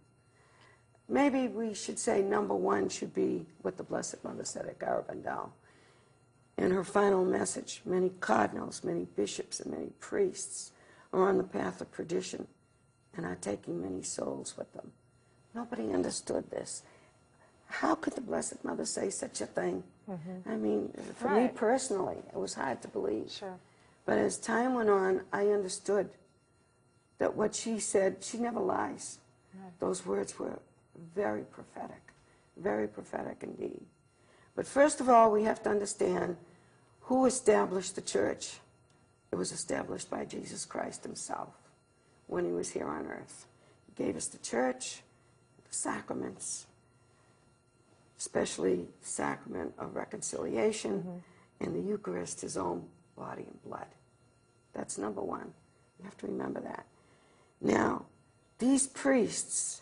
Maybe we should say number one should be what the Blessed Mother said at Garabandal. In her final message, many cardinals, many bishops, and many priests are on the path of perdition and are taking many souls with them. Nobody understood this. How could the Blessed Mother say such a thing? I mean, for me personally, it was hard to believe. Sure. But as time went on, I understood that what she said, she never lies. Those words were very prophetic indeed. But first of all, we have to understand who established the church. It was established by Jesus Christ himself when he was here on earth. He gave us the church, the sacraments, especially the sacrament of reconciliation, and the Eucharist, his own body and blood. That's number one. You have to remember that. Now, these priests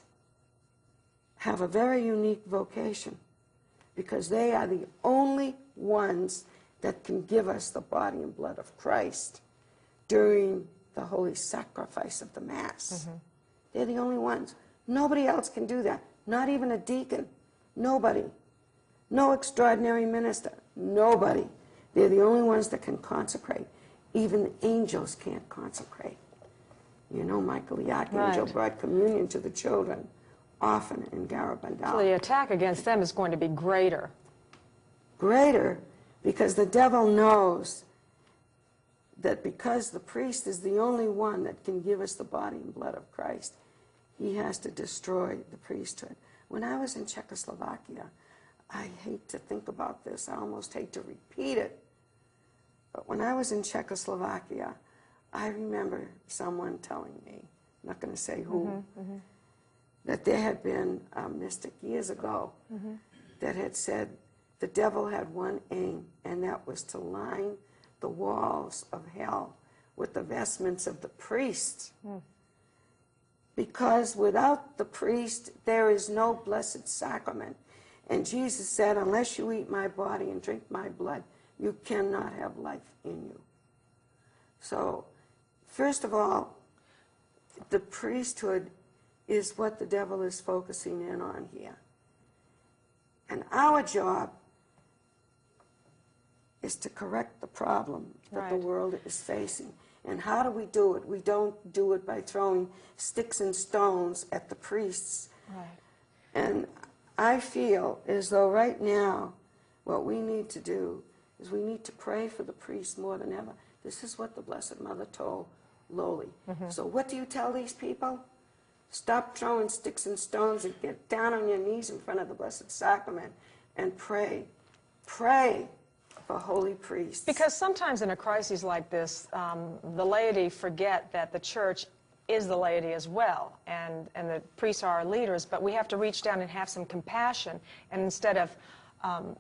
have a very unique vocation because they are the only ones that can give us the body and blood of Christ during the holy sacrifice of the Mass. They're the only ones. Nobody else can do that. Not even a deacon. Nobody. No extraordinary minister. Nobody. They're the only ones that can consecrate. Even the angels can't consecrate. You know, Michael the Archangel brought communion to the children often in Garabandal. So the attack against them is going to be greater. Greater because the devil knows that because the priest is the only one that can give us the body and blood of Christ, he has to destroy the priesthood. When I was in Czechoslovakia, I hate to think about this, I almost hate to repeat it, but when I was in Czechoslovakia, I remember someone telling me, I'm not going to say who, that there had been a mystic years ago that had said the devil had one aim, and that was to line the walls of hell with the vestments of the priest. Because without the priest, there is no blessed sacrament. And Jesus said, unless you eat my body and drink my blood, you cannot have life in you. So, first of all, the priesthood is what the devil is focusing in on here. And our job is to correct the problem that the world is facing. And how do we do it? We don't do it by throwing sticks and stones at the priests. And I feel as though right now what we need to do is we need to pray for the priests more than ever. This is what the Blessed Mother told Loli. So what do you tell these people? Stop throwing sticks and stones and get down on your knees in front of the Blessed Sacrament and pray. Pray for holy priests. Because sometimes in a crisis like this, the laity forget that the church is the laity as well, and the priests are our leaders, but we have to reach down and have some compassion, and instead of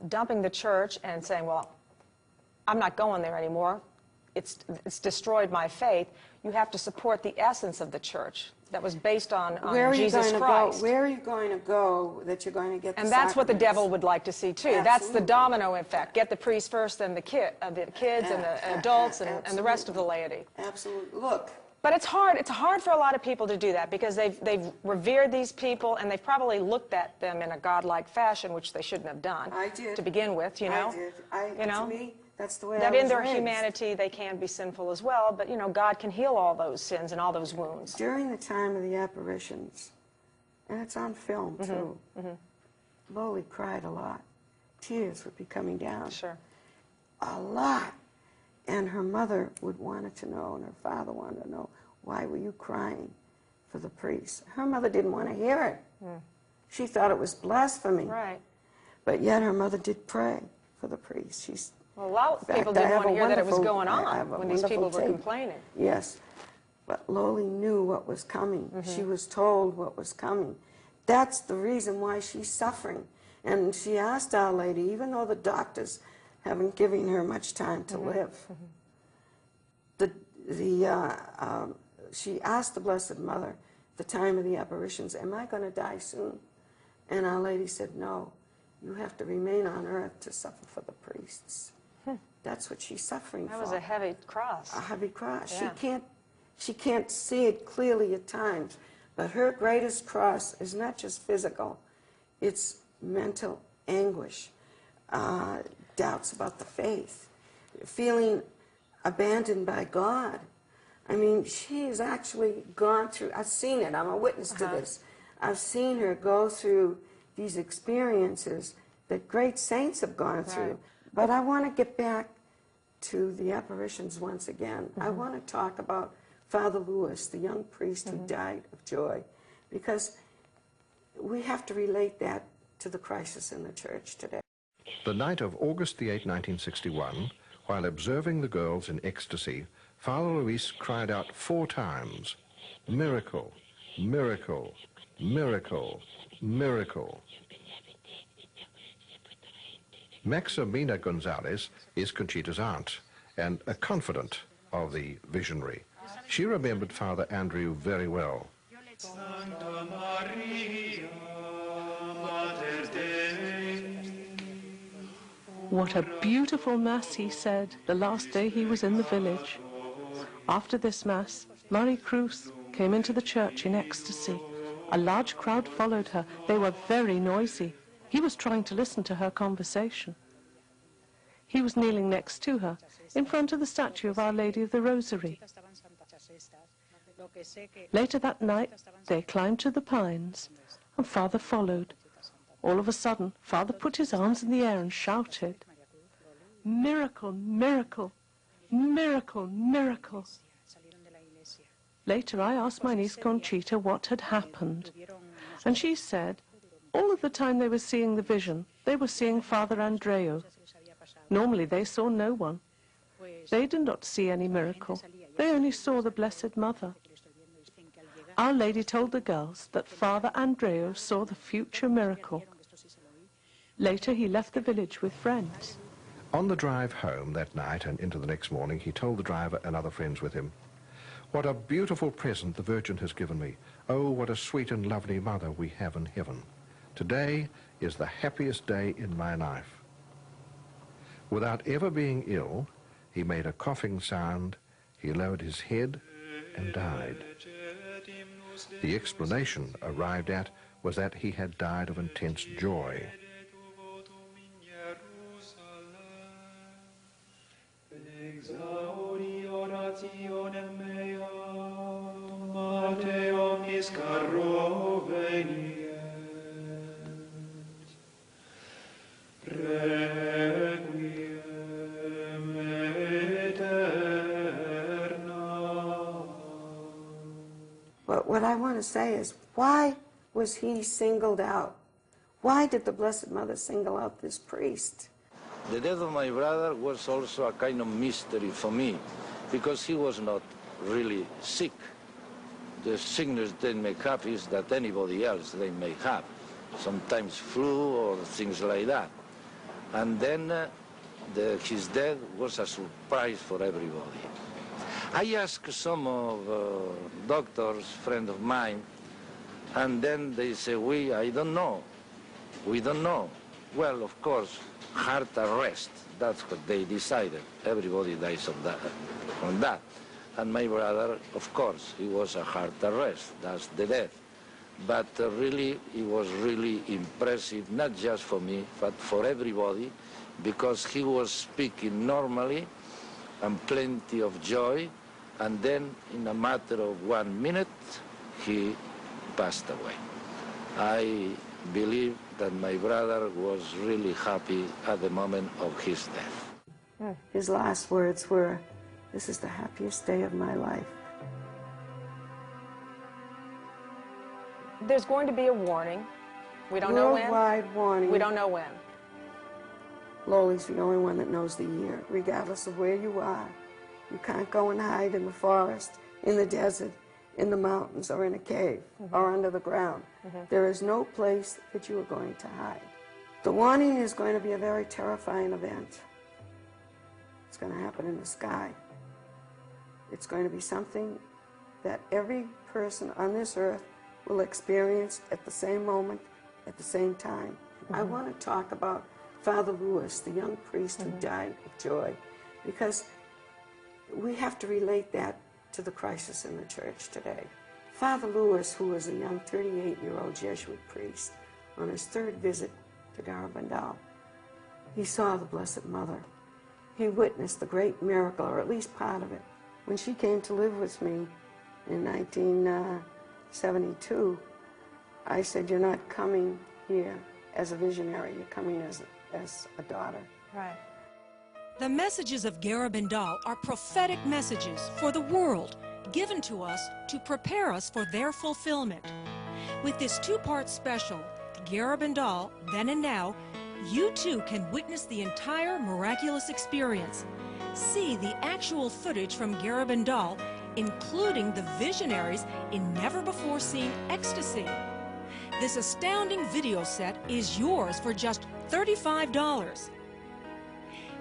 dumping the church and saying, well, I'm not going there anymore, it's destroyed my faith, you have to support the essence of the church that was based on Jesus Christ. Where are you going to go that you're going to get the And that's what the sacraments? devil would like to see, too. Absolutely. That's the domino effect. Get the priests first, then the kids and the adults and the rest of the laity. Absolutely. Look. But it's hard. It's hard for a lot of people to do that because they've revered these people and they've probably looked at them in a godlike fashion, which they shouldn't have done. I did. To begin with, you know. I did. To me, that's the way I that was in their raised. humanity they can be sinful as well, but you know, God can heal all those sins and all those wounds. During the time of the apparitions, and it's on film too, Loli cried a lot. Tears would be coming down. Sure. A lot. And her mother would want to know, and her father wanted to know, why were you crying for the priest? Her mother didn't want to hear it. She thought it was blasphemy. Right. But yet her mother did pray for the priest. Well, a lot of people didn't want to hear that it was going on when these people were tape. complaining. Yes, but Loli knew what was coming. Mm-hmm. She was told what was coming. That's the reason why she's suffering. And she asked Our Lady, even though the doctors haven't given her much time to live, she asked the Blessed Mother at the time of the apparitions, am I going to die soon? And Our Lady said, no, you have to remain on earth to suffer for the priests. That's what she's suffering for. That was a heavy cross. A heavy cross. Yeah. She can't see it clearly at times, but her greatest cross is not just physical, it's mental anguish, doubts about the faith, feeling abandoned by God. I mean, she has actually gone through, I've seen it, I'm a witness to this. I've seen her go through these experiences that great saints have gone through. But I want to get back to the apparitions once again. I want to talk about Father Louis, the young priest who died of joy, because we have to relate that to the crisis in the church today. The night of August the 8th, 1961, while observing the girls in ecstasy, Father Luis cried out 4 times, "Miracle, miracle, miracle, miracle." Maximina Gonzalez is Conchita's aunt and a confidant of the visionary. She remembered Father Andrew very well. What a beautiful Mass, he said, the last day he was in the village. After this Mass, Marie Cruz came into the church in ecstasy. A large crowd followed her. They were very noisy. He was trying to listen to her conversation. He was kneeling next to her, in front of the statue of Our Lady of the Rosary. Later that night, they climbed to the pines, and Father followed. All of a sudden, Father put his arms in the air and shouted, "Miracle, miracle, miracle, miracle." Later, I asked my niece Conchita what had happened, and she said, all of the time they were seeing the vision, they were seeing Father Andreu. Normally, they saw no one. They did not see any miracle. They only saw the Blessed Mother. Our Lady told the girls that Father Andreu saw the future miracle. Later, he left the village with friends. On the drive home that night and into the next morning, he told the driver and other friends with him, "What a beautiful present the Virgin has given me. Oh, what a sweet and lovely mother we have in heaven. Today is the happiest day in my life." Without ever being ill, he made a coughing sound, he lowered his head and died. The explanation arrived at was that he had died of intense joy. But what I want to say is, why was he singled out? Why did the Blessed Mother single out this priest? The death of my brother was also a kind of mystery for me, because he was not really sick. The sickness they may have is that anybody else they may have, sometimes flu or things like that. And then his death was a surprise for everybody. I asked some of doctors, friends of mine, and then they say, I don't know. We don't know. Well, of course, heart arrest, that's what they decided. Everybody dies of that, on that. And my brother, of course, he was a heart arrest, that's the death. But really, it was really impressive, not just for me, but for everybody, because he was speaking normally and plenty of joy, and then in a matter of 1 minute, he passed away. I believe that my brother was really happy at the moment of his death. His last words were, "This is the happiest day of my life." There's going to be a warning. We don't know when. Worldwide warning. We don't know when. Loli's the only one that knows the year, regardless of where you are. You can't go and hide in the forest, in the desert, in the mountains, or in a cave, or under the ground. There is no place that you are going to hide. The warning is going to be a very terrifying event. It's going to happen in the sky. It's going to be something that every person on this earth will experience at the same moment, at the same time. I want to talk about Father Lewis, the young priest who died of joy, because we have to relate that to the crisis in the church today. Father Lewis, who was a young 38-year-old Jesuit priest, on his third visit to Garanbandal, he saw the Blessed Mother. He witnessed the great miracle, or at least part of it. When she came to live with me in 1972, I said, "You're not coming here as a visionary, you're coming as a daughter." Right. The messages of Garanbandal are prophetic messages for the world, given to us to prepare us for their fulfillment. With this two-part special, Garanbandal, Then and Now, you too can witness the entire miraculous experience. See the actual footage from Garanbandal, including the visionaries in never-before-seen ecstasy. This astounding video set is yours for just $35.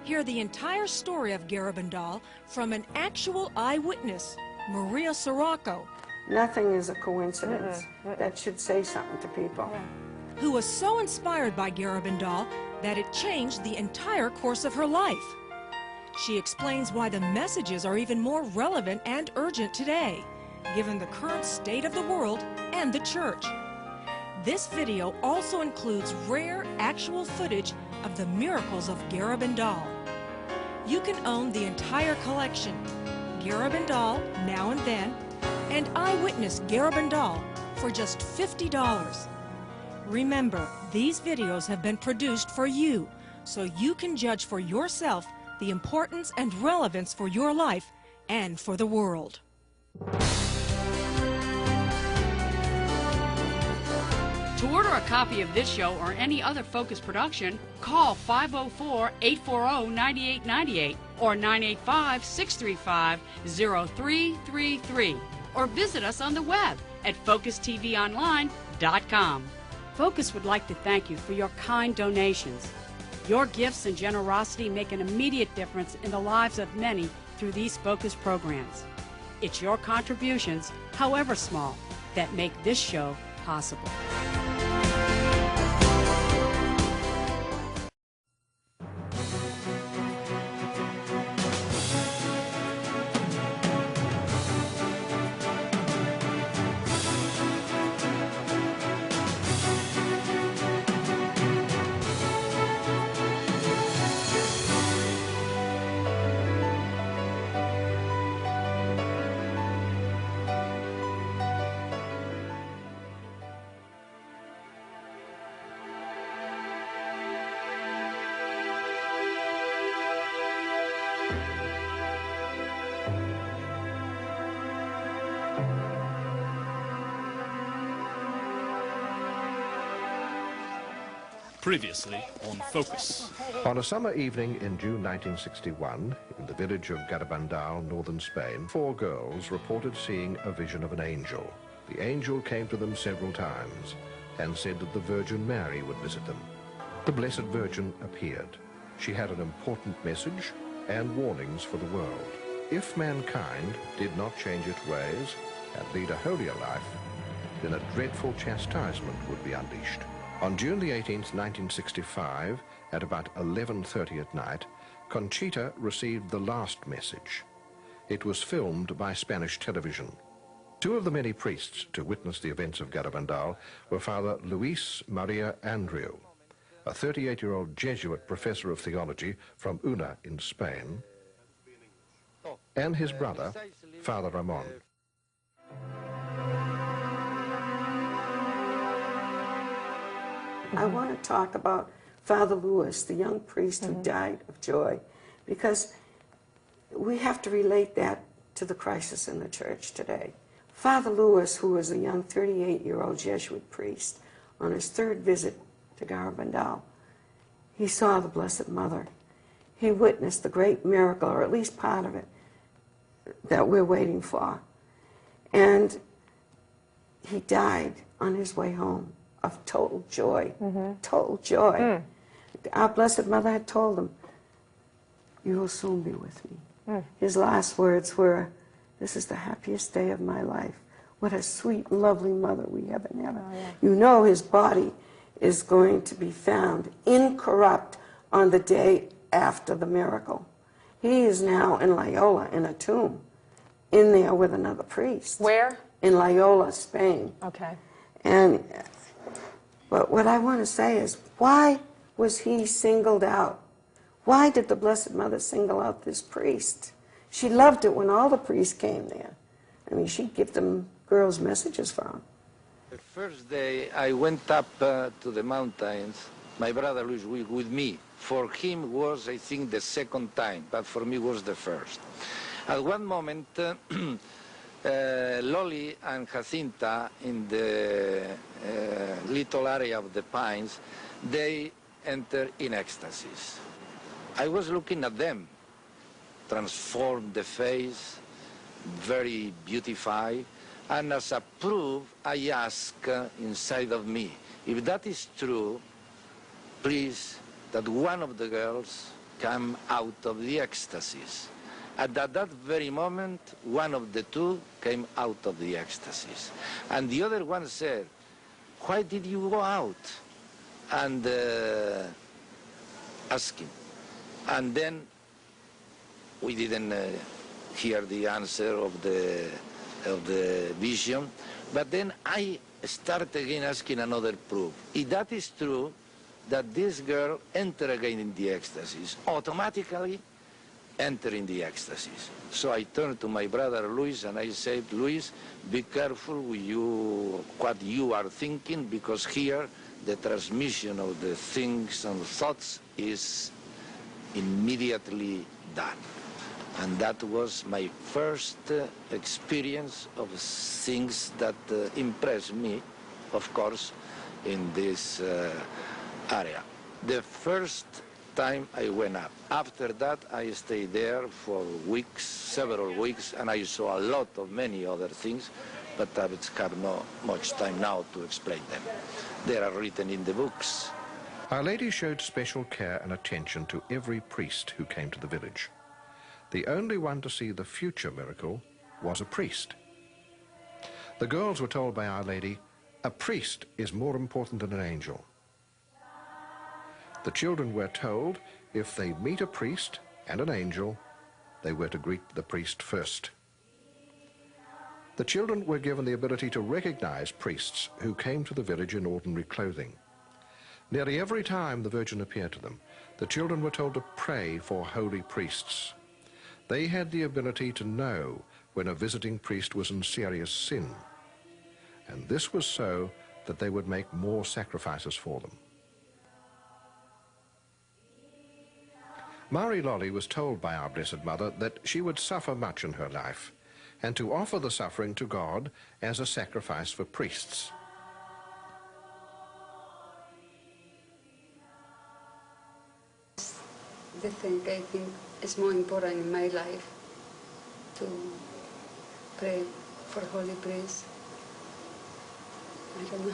Hear the entire story of Garanbandal from an actual eyewitness, Maria Sirocco, Nothing is a coincidence. That should say something to people. who was so inspired by Garanbandal that it changed the entire course of her life. She explains why the messages are even more relevant and urgent today, given the current state of the world and the church. This video also includes rare, actual footage of the miracles of Garanbandal. You can own the entire collection, Garanbandal, Now and Then, and Eyewitness Garanbandal for just $50. Remember, these videos have been produced for you, so you can judge for yourself the importance and relevance for your life and for the world. To order a copy of this show or any other Focus production, call 504-840-9898 or 985-635-0333 or visit us on the web at FocusTVOnline.com. Focus would like to thank you for your kind donations. Your gifts and generosity make an immediate difference in the lives of many through these Focus programs. It's your contributions, however small, that make this show possible. Previously on Focus. On a summer evening in June 1961, in the village of Garanbandal, northern Spain, 4 girls reported seeing a vision of an angel. The angel came to them several times and said that the Virgin Mary would visit them. The Blessed Virgin appeared. She had an important message and warnings for the world. If mankind did not change its ways and lead a holier life, then a dreadful chastisement would be unleashed. On June the 18th, 1965, at about 11:30 at night, Conchita received the last message. It was filmed by Spanish television. 2 of the many priests to witness the events of Garanbandal were Father Luis Maria Andreu, a 38-year-old Jesuit professor of theology from Una in Spain, and his brother, Father Ramon. I want to talk about Father Lewis, the young priest who died of joy, because we have to relate that to the crisis in the church today. Father Lewis, who was a young 38-year-old Jesuit priest, on his third visit to Garanbandal, he saw the Blessed Mother. He witnessed the great miracle, or at least part of it, that we're waiting for. And he died on his way home of total joy, total joy. Our Blessed Mother had told him, "You will soon be with me." His last words were, "This is the happiest day of my life. What a sweet and lovely mother we have in heaven." You know his body is going to be found incorrupt on the day after the miracle. He is now in Loyola in a tomb, in there with another priest. Where? In Loyola, Spain. Okay. But what I want to say is, why was he singled out? Why did the Blessed Mother single out this priest? She loved it when all the priests came there. I mean, she'd give them girls messages for them. The first day I went up to the mountains, my brother Luis with me. For him was, I think, the second time, but for me was the first. At one moment, Loli and Jacinta, in the little area of the pines, they enter in ecstasies. I was looking at them, transformed the face, very beautified, and as a proof, I ask inside of me, if that is true, please, that one of the girls come out of the ecstasies. And at that very moment, one of the two came out of the ecstasies. And the other one said, "Why did you go out?" And ask him. And then we didn't hear the answer of the vision. But then I started again asking another proof. If that is true, that this girl enter again in the ecstasies, automatically enter in the ecstasies. So I turned to my brother Luis and I said, "Luis, be careful with what you are thinking, because here the transmission of the things and thoughts is immediately done." And that was my first experience of things that impressed me, of course, in this area. The first time I went up. After that, I stayed there for weeks, several weeks, and I saw a lot of many other things, but I would have no much time now to explain them. They are written in the books. Our Lady showed special care and attention to every priest who came to the village. The only one to see the future miracle was a priest. The girls were told by Our Lady, "A priest is more important than an angel." The children were told if they meet a priest and an angel, they were to greet the priest first. The children were given the ability to recognize priests who came to the village in ordinary clothing. Nearly every time the Virgin appeared to them, the children were told to pray for holy priests. They had the ability to know when a visiting priest was in serious sin, and this was so that they would make more sacrifices for them. Marie Lolly was told by our Blessed Mother that she would suffer much in her life, and to offer the suffering to God as a sacrifice for priests. The thing I think is more important in my life, to pray for holy priests. I don't know.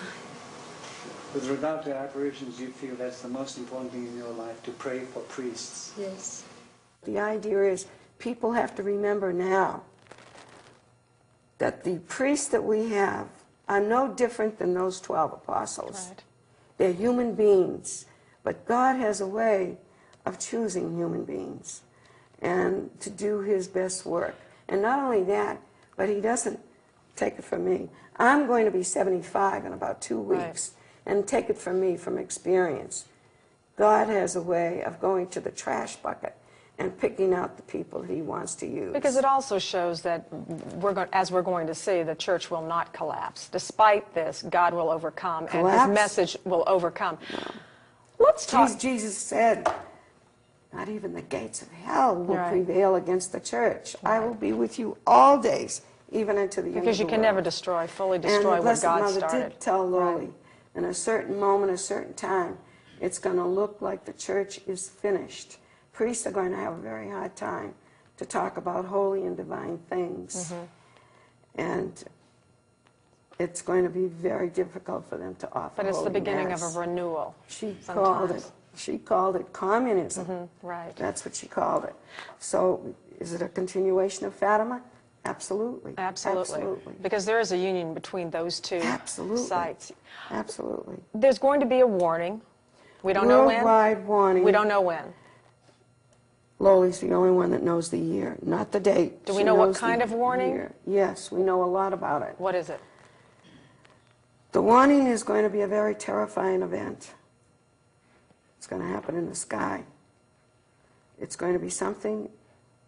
With regard to apparitions, you feel that's the most important thing in your life, to pray for priests? Yes. The idea is people have to remember now that the priests that we have are no different than those 12 apostles. Right. They're human beings, but God has a way of choosing human beings and to do his best work. And not only that, but he doesn't take it from me. I'm going to be 75 in about 2 weeks, and take it from me, from experience. God has a way of going to the trash bucket and picking out the people that he wants to use. Because it also shows that, as we're going to see, the church will not collapse. Despite this, God will overcome, and his message will overcome. No. Let's talk. Jesus said, not even the gates of hell will prevail against the church. I will be with you all days, even unto the end of the world. Because you can never fully destroy what God started. And the Blessed Mother did tell Loli, in a certain moment, a certain time, It's going to look like the church is finished. Priests are going to have a very hard time to talk about holy and divine things. And it's going to be very difficult for them to offer. But it's Holy the beginning Mass. of a renewal. She sometimes. called it communism. Right. That's what she called it. So is it a continuation of Fatima? Absolutely. Absolutely. Because there is a union between those two sites. Absolutely. There's going to be a warning. We don't know when. Worldwide warning. We don't know when. Loli's the only one that knows the year, not the date. Do we She know what knows kind the of warning? year. Yes, we know a lot about it. What is it? The warning is going to be a very terrifying event. It's going to happen in the sky. It's going to be something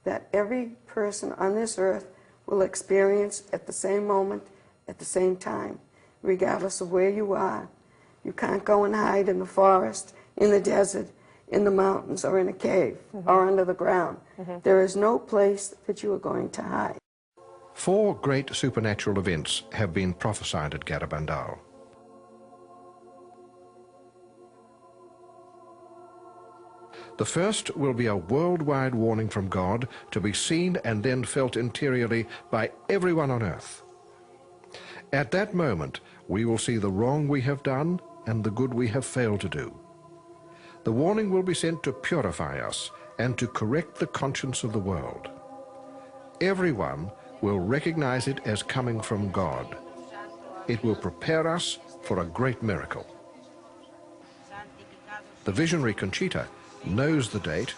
that every person on this earth will experience at the same moment, at the same time, regardless of where you are. You can't go and hide in the forest, in the desert, in the mountains, or in a cave, or under the ground. There is no place that you are going to hide. 4 great supernatural events have been prophesied at Garabandal. The first will be a worldwide warning from God to be seen and then felt interiorly by everyone on earth. At that moment, we will see the wrong we have done and the good we have failed to do. The warning will be sent to purify us and to correct the conscience of the world. Everyone will recognize it as coming from God. It will prepare us for a great miracle. The visionary Conchita knows the date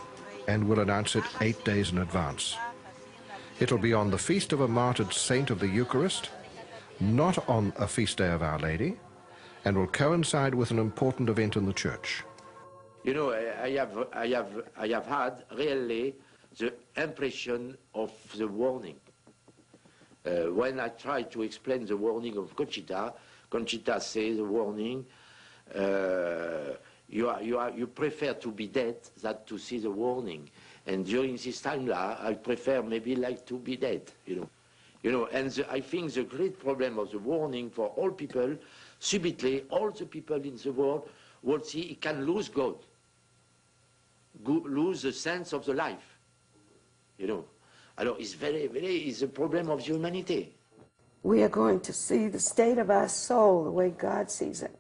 and will announce it 8 days in advance. It'll be on the feast of a martyred saint of the Eucharist, not on a feast day of Our Lady, and will coincide with an important event in the church. You know, I have had really the impression of the warning. When I try to explain the warning of Conchita, Conchita says the warning, you prefer to be dead than to see the warning. And during this time, I prefer maybe like to be dead, you know. And I think the great problem of the warning for all people, subtly, all the people in the world will see it can lose God, lose the sense of the life, you know. Alors, it's a problem of humanity. We are going to see the state of our soul the way God sees it.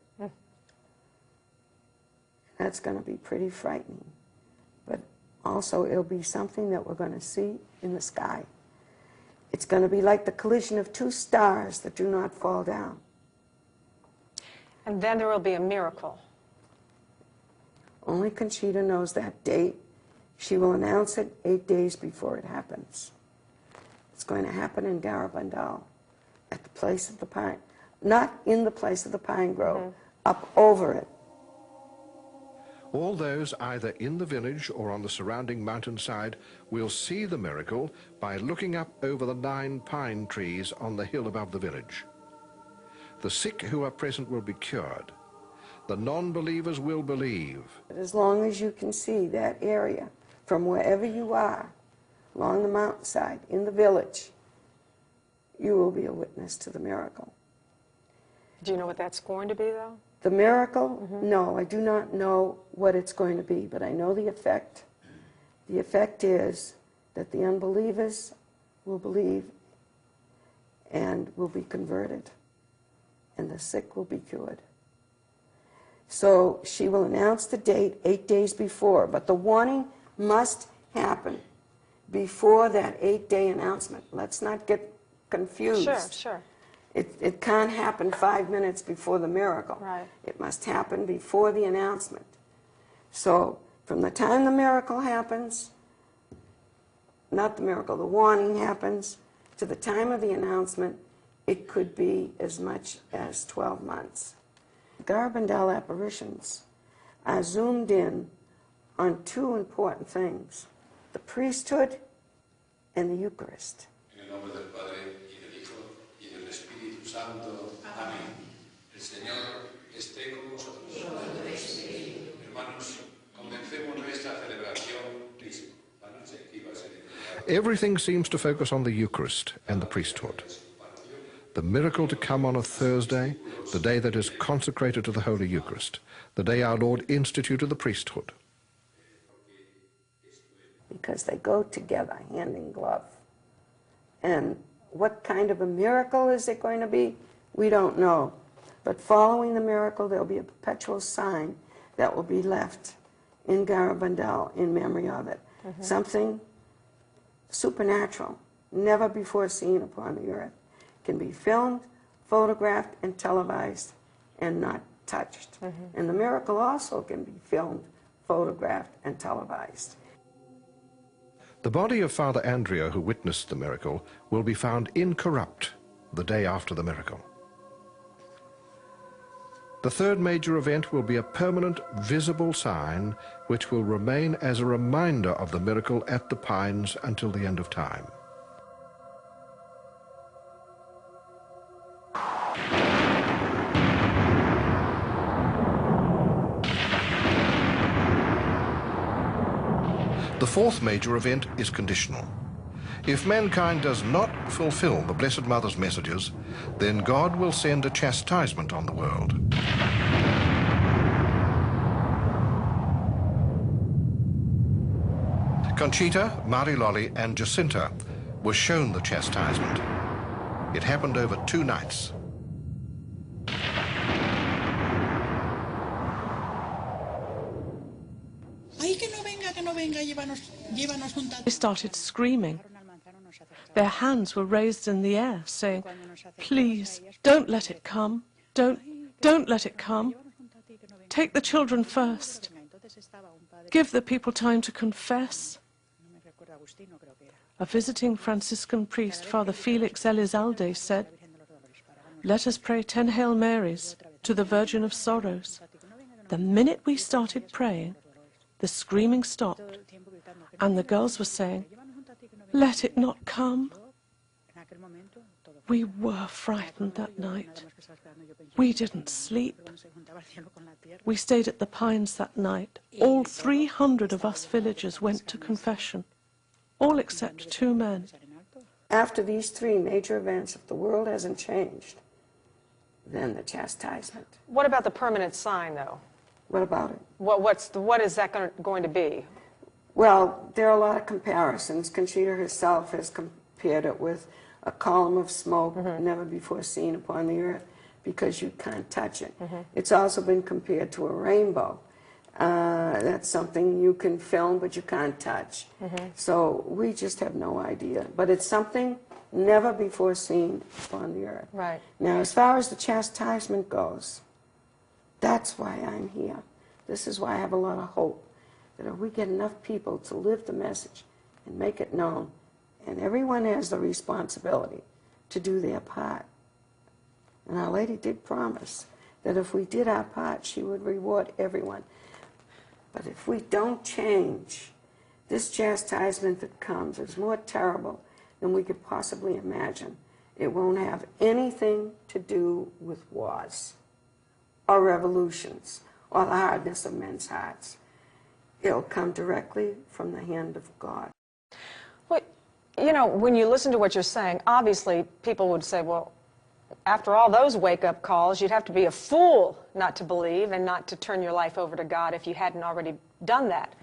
That's going to be pretty frightening. But also, it'll be something that we're going to see in the sky. It's going to be like the collision of 2 stars that do not fall down. And then there will be a miracle. Only Conchita knows that date. She will announce it 8 days before it happens. It's going to happen in Garabandal, at the place of the pine, not in the place of the pine grove, up over it. All those either in the village or on the surrounding mountainside will see the miracle by looking up over the 9 pine trees on the hill above the village. The sick who are present will be cured. The non-believers will believe. As long as you can see that area from wherever you are, along the mountainside, in the village, you will be a witness to the miracle. Do you know what that's going to be, though? The miracle? No, I do not know what it's going to be, but I know the effect. The effect is that the unbelievers will believe and will be converted, and the sick will be cured. So she will announce the date 8 days before, but the warning must happen before that 8-day announcement. Let's not get confused. Sure. It can't happen 5 minutes before the miracle. Right. It must happen before the announcement. So from the time the miracle happens, not the miracle, the warning happens, to the time of the announcement, it could be as much as 12 months. Garabandal apparitions are zoomed in on 2 important things, the priesthood and the Eucharist. Santo. Amén. El Señor esté con vosotros. Hermanos, comencemos nuestra celebración. Everything seems to focus on the Eucharist and the priesthood. The miracle to come on a Thursday the day that is consecrated to the Holy Eucharist, the day our Lord instituted the priesthood. Because they go together, hand in glove. And what kind of a miracle is it going to be? We don't know. But following the miracle, there'll be a perpetual sign that will be left in Garanbandal in memory of it. Something supernatural, never before seen upon the earth, can be filmed, photographed, and televised, and not touched. And the miracle also can be filmed, photographed, and televised. The body of Father Andrea, who witnessed the miracle, will be found incorrupt the day after the miracle. The third major event will be a permanent, visible sign which will remain as a reminder of the miracle at the Pines until the end of time. The fourth major event is conditional. If mankind does not fulfill the Blessed Mother's messages, then God will send a chastisement on the world. Conchita, Mariloli, and Jacinta were shown the chastisement. It happened over 2 nights. They started screaming. Their hands were raised in the air, saying, "Please, don't let it come. Don't let it come. Take the children first. Give the people time to confess." A visiting Franciscan priest, Father Felix Elizalde, said, "Let us pray 10 Hail Marys to the Virgin of Sorrows." The minute we started praying, the screaming stopped, and the girls were saying, "Let it not come." We were frightened that night. We didn't sleep. We stayed at the Pines that night. All 300 of us villagers went to confession, all except 2 men. After these 3 major events, if the world hasn't changed, then the chastisement. What about the permanent sign, though? What about it? What is that going to be? Well, there are a lot of comparisons. Conchita herself has compared it with a column of smoke never before seen upon the earth, because you can't touch it. It's also been compared to a rainbow. That's something you can film, but you can't touch. So we just have no idea. But it's something never before seen upon the earth. Right. Now, as far as the chastisement goes, that's why I'm here. This is why I have a lot of hope, that if we get enough people to live the message and make it known, and everyone has the responsibility to do their part. And Our Lady did promise that if we did our part, she would reward everyone. But if we don't change, this chastisement that comes is more terrible than we could possibly imagine. It won't have anything to do with wars or revolutions or the hardness of men's hearts. It'll come directly from the hand of God. Well, you know, when you listen to what you're saying, obviously people would say, well, after all those wake-up calls, you'd have to be a fool not to believe and not to turn your life over to God if you hadn't already done that.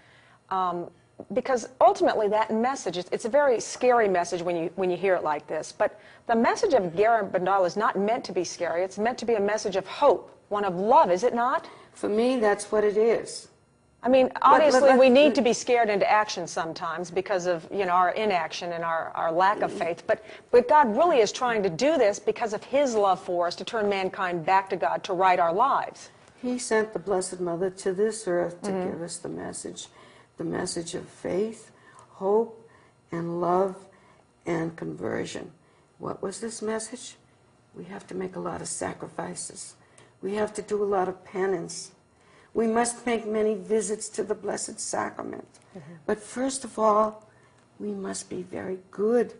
Because ultimately that message, it's a very scary message when you hear it like this. But the message of Garanbandal is not meant to be scary. It's meant to be a message of hope, one of love, is it not? For me, that's what it is. I mean, obviously we need to be scared into action sometimes because of, you know, our inaction and our lack of faith. But God really is trying to do this because of His love for us, to turn mankind back to God, to right our lives. He sent the Blessed Mother to this earth to give us the message of faith, hope, and love, and conversion. What was this message? We have to make a lot of sacrifices. We have to do a lot of penance. We must make many visits to the Blessed Sacrament. But first of all, we must be very good.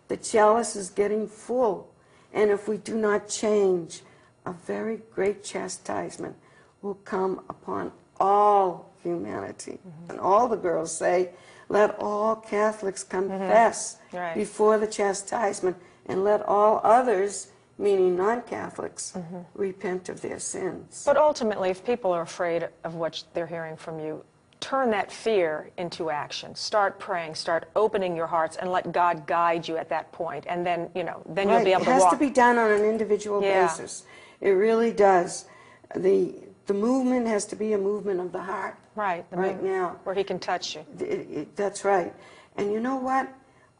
The chalice is getting full. And if we do not change, a very great chastisement will come upon all humanity. And all the girls say, let all Catholics confess before the chastisement, and let all others meaning non-Catholics, repent of their sins. But ultimately, if people are afraid of what they're hearing from you, turn that fear into action. Start praying, start opening your hearts, and let God guide you at that point. And then, you know, then you'll be able to walk. It has to be done on an individual basis. It really does. The movement has to be a movement of the heart. Right. Right now. Where he can touch you. That's right. And you know what?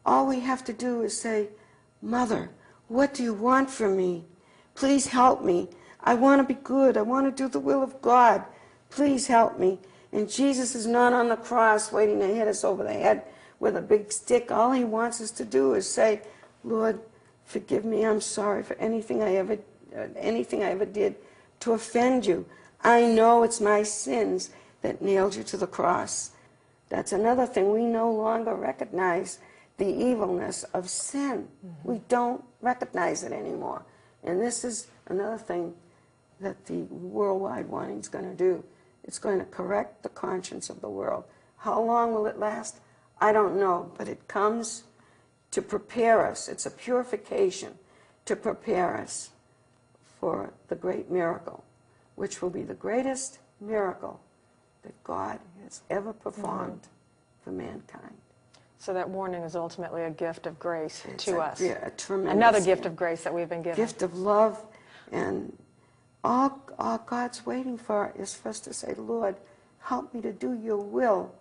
All we have to do is say, Mother, what do you want from me? Please help me. I want to be good. I want to do the will of God. Please help me. And Jesus is not on the cross waiting to hit us over the head with a big stick. All he wants us to do is say, Lord, forgive me. I'm sorry for anything I ever did to offend you. I know it's my sins that nailed you to the cross. That's another thing. We no longer recognize the evilness of sin. We don't recognize it anymore. And this is another thing that the worldwide warning is going to do. It's going to correct the conscience of the world. How long will it last? I don't know, but it comes to prepare us. It's a purification to prepare us for the great miracle, which will be the greatest miracle that God has ever performed for mankind. So that warning is ultimately a gift of grace to us. Yeah, a tremendous Another gift of grace that we've been given. Gift of love, and all God's waiting for is for us to say, Lord, help me to do your will.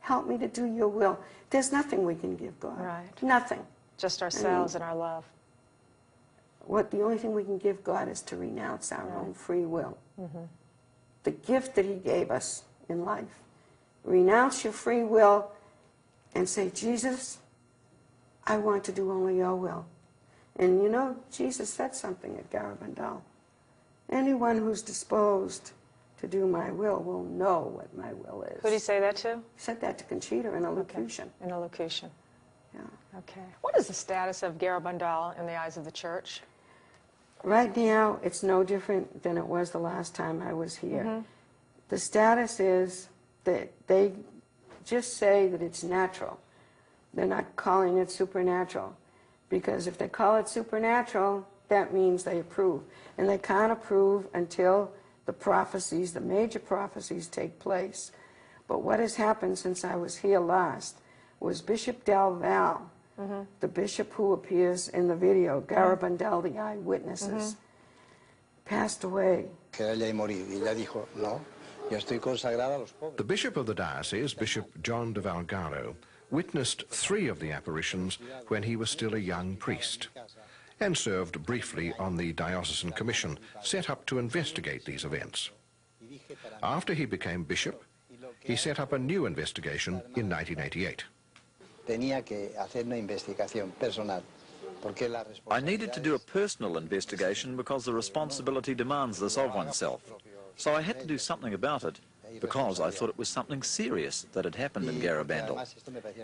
Help me to do your will. There's nothing we can give God. Right. Nothing. Just ourselves and our love. The only thing we can give God is to renounce our own free will. The gift that he gave us in life. Renounce your free will and say, Jesus, I want to do only your will. And you know, Jesus said something at Garanbandal. Anyone who's disposed to do my will know what my will is. Who did he say that to? He said that to Conchita in elocution. In elocution. Yeah. Okay. What is the status of Garanbandal in the eyes of the church? Right now, it's no different than it was the last time I was here. The status is that they just say that it's natural. They're not calling it supernatural. Because if they call it supernatural, that means they approve. And they can't approve until the prophecies, the major prophecies, take place. But what has happened since I was here last was Bishop Del Val, the bishop who appears in the video, Garanbandal, the eyewitnesses, passed away. The bishop of the diocese, Bishop John de Valgaro, witnessed 3 of the apparitions when he was still a young priest, and served briefly on the diocesan commission set up to investigate these events. After he became bishop, he set up a new investigation in 1988. I needed to do a personal investigation because the responsibility demands this of oneself. So I had to do something about it, because I thought it was something serious that had happened in Garanbandal.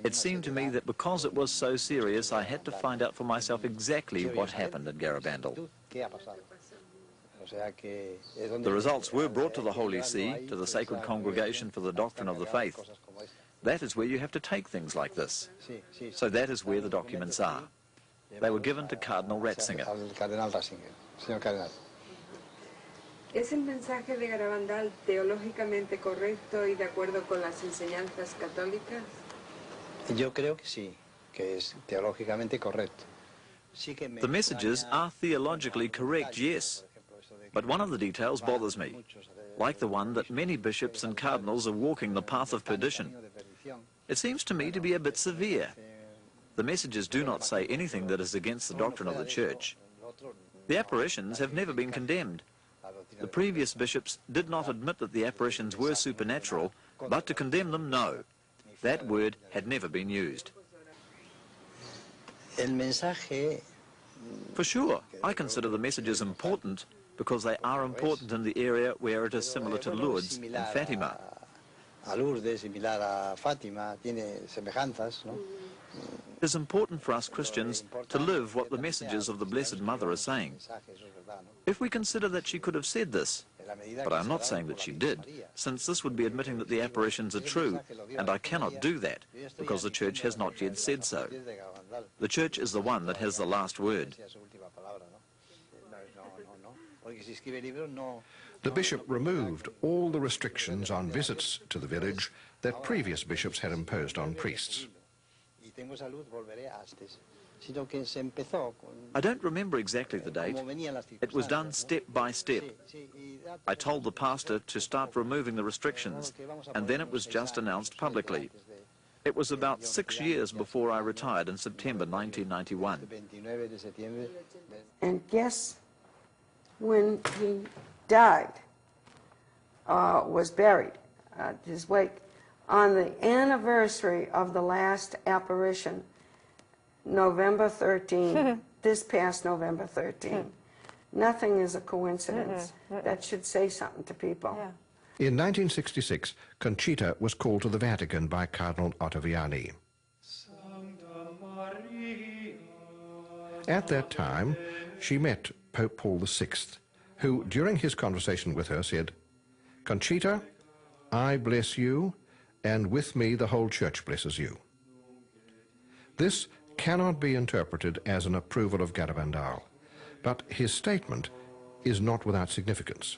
It seemed to me that because it was so serious, I had to find out for myself exactly what happened in Garanbandal. The results were brought to the Holy See, to the Sacred Congregation for the Doctrine of the Faith. That is where you have to take things like this. So that is where the documents are. They were given to Cardinal Ratzinger. ¿Es el mensaje de Garanbandal teológicamente correcto y de acuerdo con las enseñanzas católicas? Yo creo que sí, que es teológicamente correcto. The messages are theologically correct, yes. But one of the details bothers me, like the one that many bishops and cardinals are walking the path of perdition. It seems to me to be a bit severe. The messages do not say anything that is against the doctrine of the Church. The apparitions have never been condemned. The previous bishops did not admit that the apparitions were supernatural, but to condemn them, no. That word had never been used. For sure, I consider the messages important because they are important in the area where it is similar to Lourdes and Fatima. It is important for us Christians to live what the messages of the Blessed Mother are saying. If we consider that she could have said this, but I'm not saying that she did, since this would be admitting that the apparitions are true, and I cannot do that, because the Church has not yet said so. The Church is the one that has the last word. The bishop removed all the restrictions on visits to the village that previous bishops had imposed on priests. I don't remember exactly the date. It was done step by step. I told the pastor to start removing the restrictions, and then it was just announced publicly. It was about 6 years before I retired in September 1991. And guess when he died, was buried, his wake, on the anniversary of the last apparition, November 13, this past November 13. Nothing is a coincidence. That should say something to people. Yeah. In 1966, Conchita was called to the Vatican by Cardinal Ottaviani. At that time, she met Pope Paul VI, who, during his conversation with her, said, "Conchita, I bless you, and with me the whole Church blesses you." This cannot be interpreted as an approval of Garanbandal, but his statement is not without significance.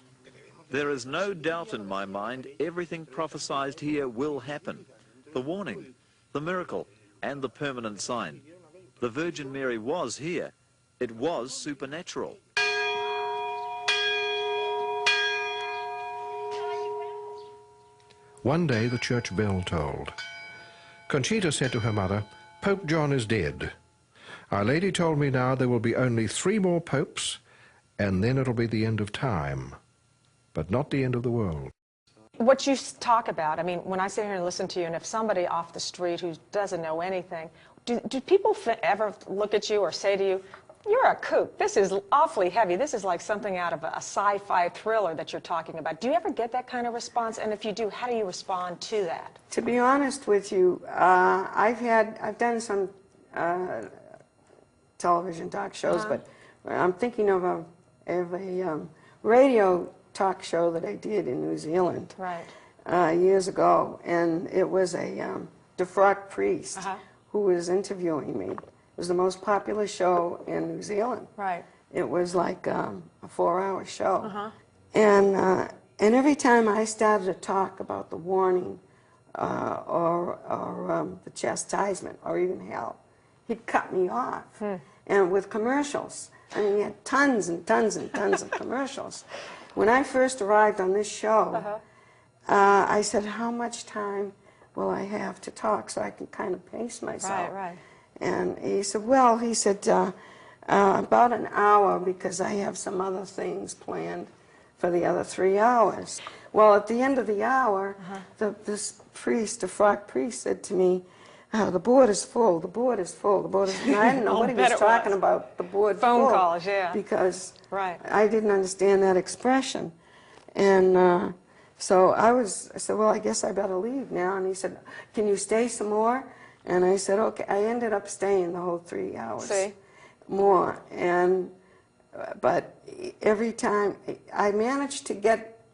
There is no doubt in my mind everything prophesied here will happen. The warning, the miracle, and the permanent sign. The Virgin Mary was here. It was supernatural. One day the church bell tolled. Conchita said to her mother, "Pope John is dead. Our Lady told me now there will be only 3 more popes, and then it'll be the end of time, but not the end of the world." What you talk about, I mean, when I sit here and listen to you, and if somebody off the street who doesn't know anything, do people ever look at you or say to you, "You're a kook, this is awfully heavy, this is like something out of a sci-fi thriller that you're talking about"? Do you ever get that kind of response? And if you do, how do you respond to that? To be honest with you, I've done some television talk shows, but I'm thinking of a radio talk show that I did in New Zealand years ago, and it was a defrocked priest who was interviewing me. It was the most popular show in New Zealand. Right. It was like a 4-hour show. And every time I started to talk about the warning or the chastisement or even hell, he'd cut me off. And with commercials. I mean, he had tons and tons and tons of commercials. When I first arrived on this show, I said, "How much time will I have to talk so I can kind of pace myself?" Right. And he said, "Well," he said, "about an hour, because I have some other things planned for the other 3 hours." Well, at the end of the hour, this priest, a frock priest, said to me, "The board is full, the board is full, the board is..." And I didn't know what he was talking about, the board phone full, calls, yeah. because I didn't understand that expression. And so I said, "Well, I guess I better leave now." And he said, "Can you stay some more?" And I said, "Okay." I ended up staying the whole 3 hours more. But every time, I managed to get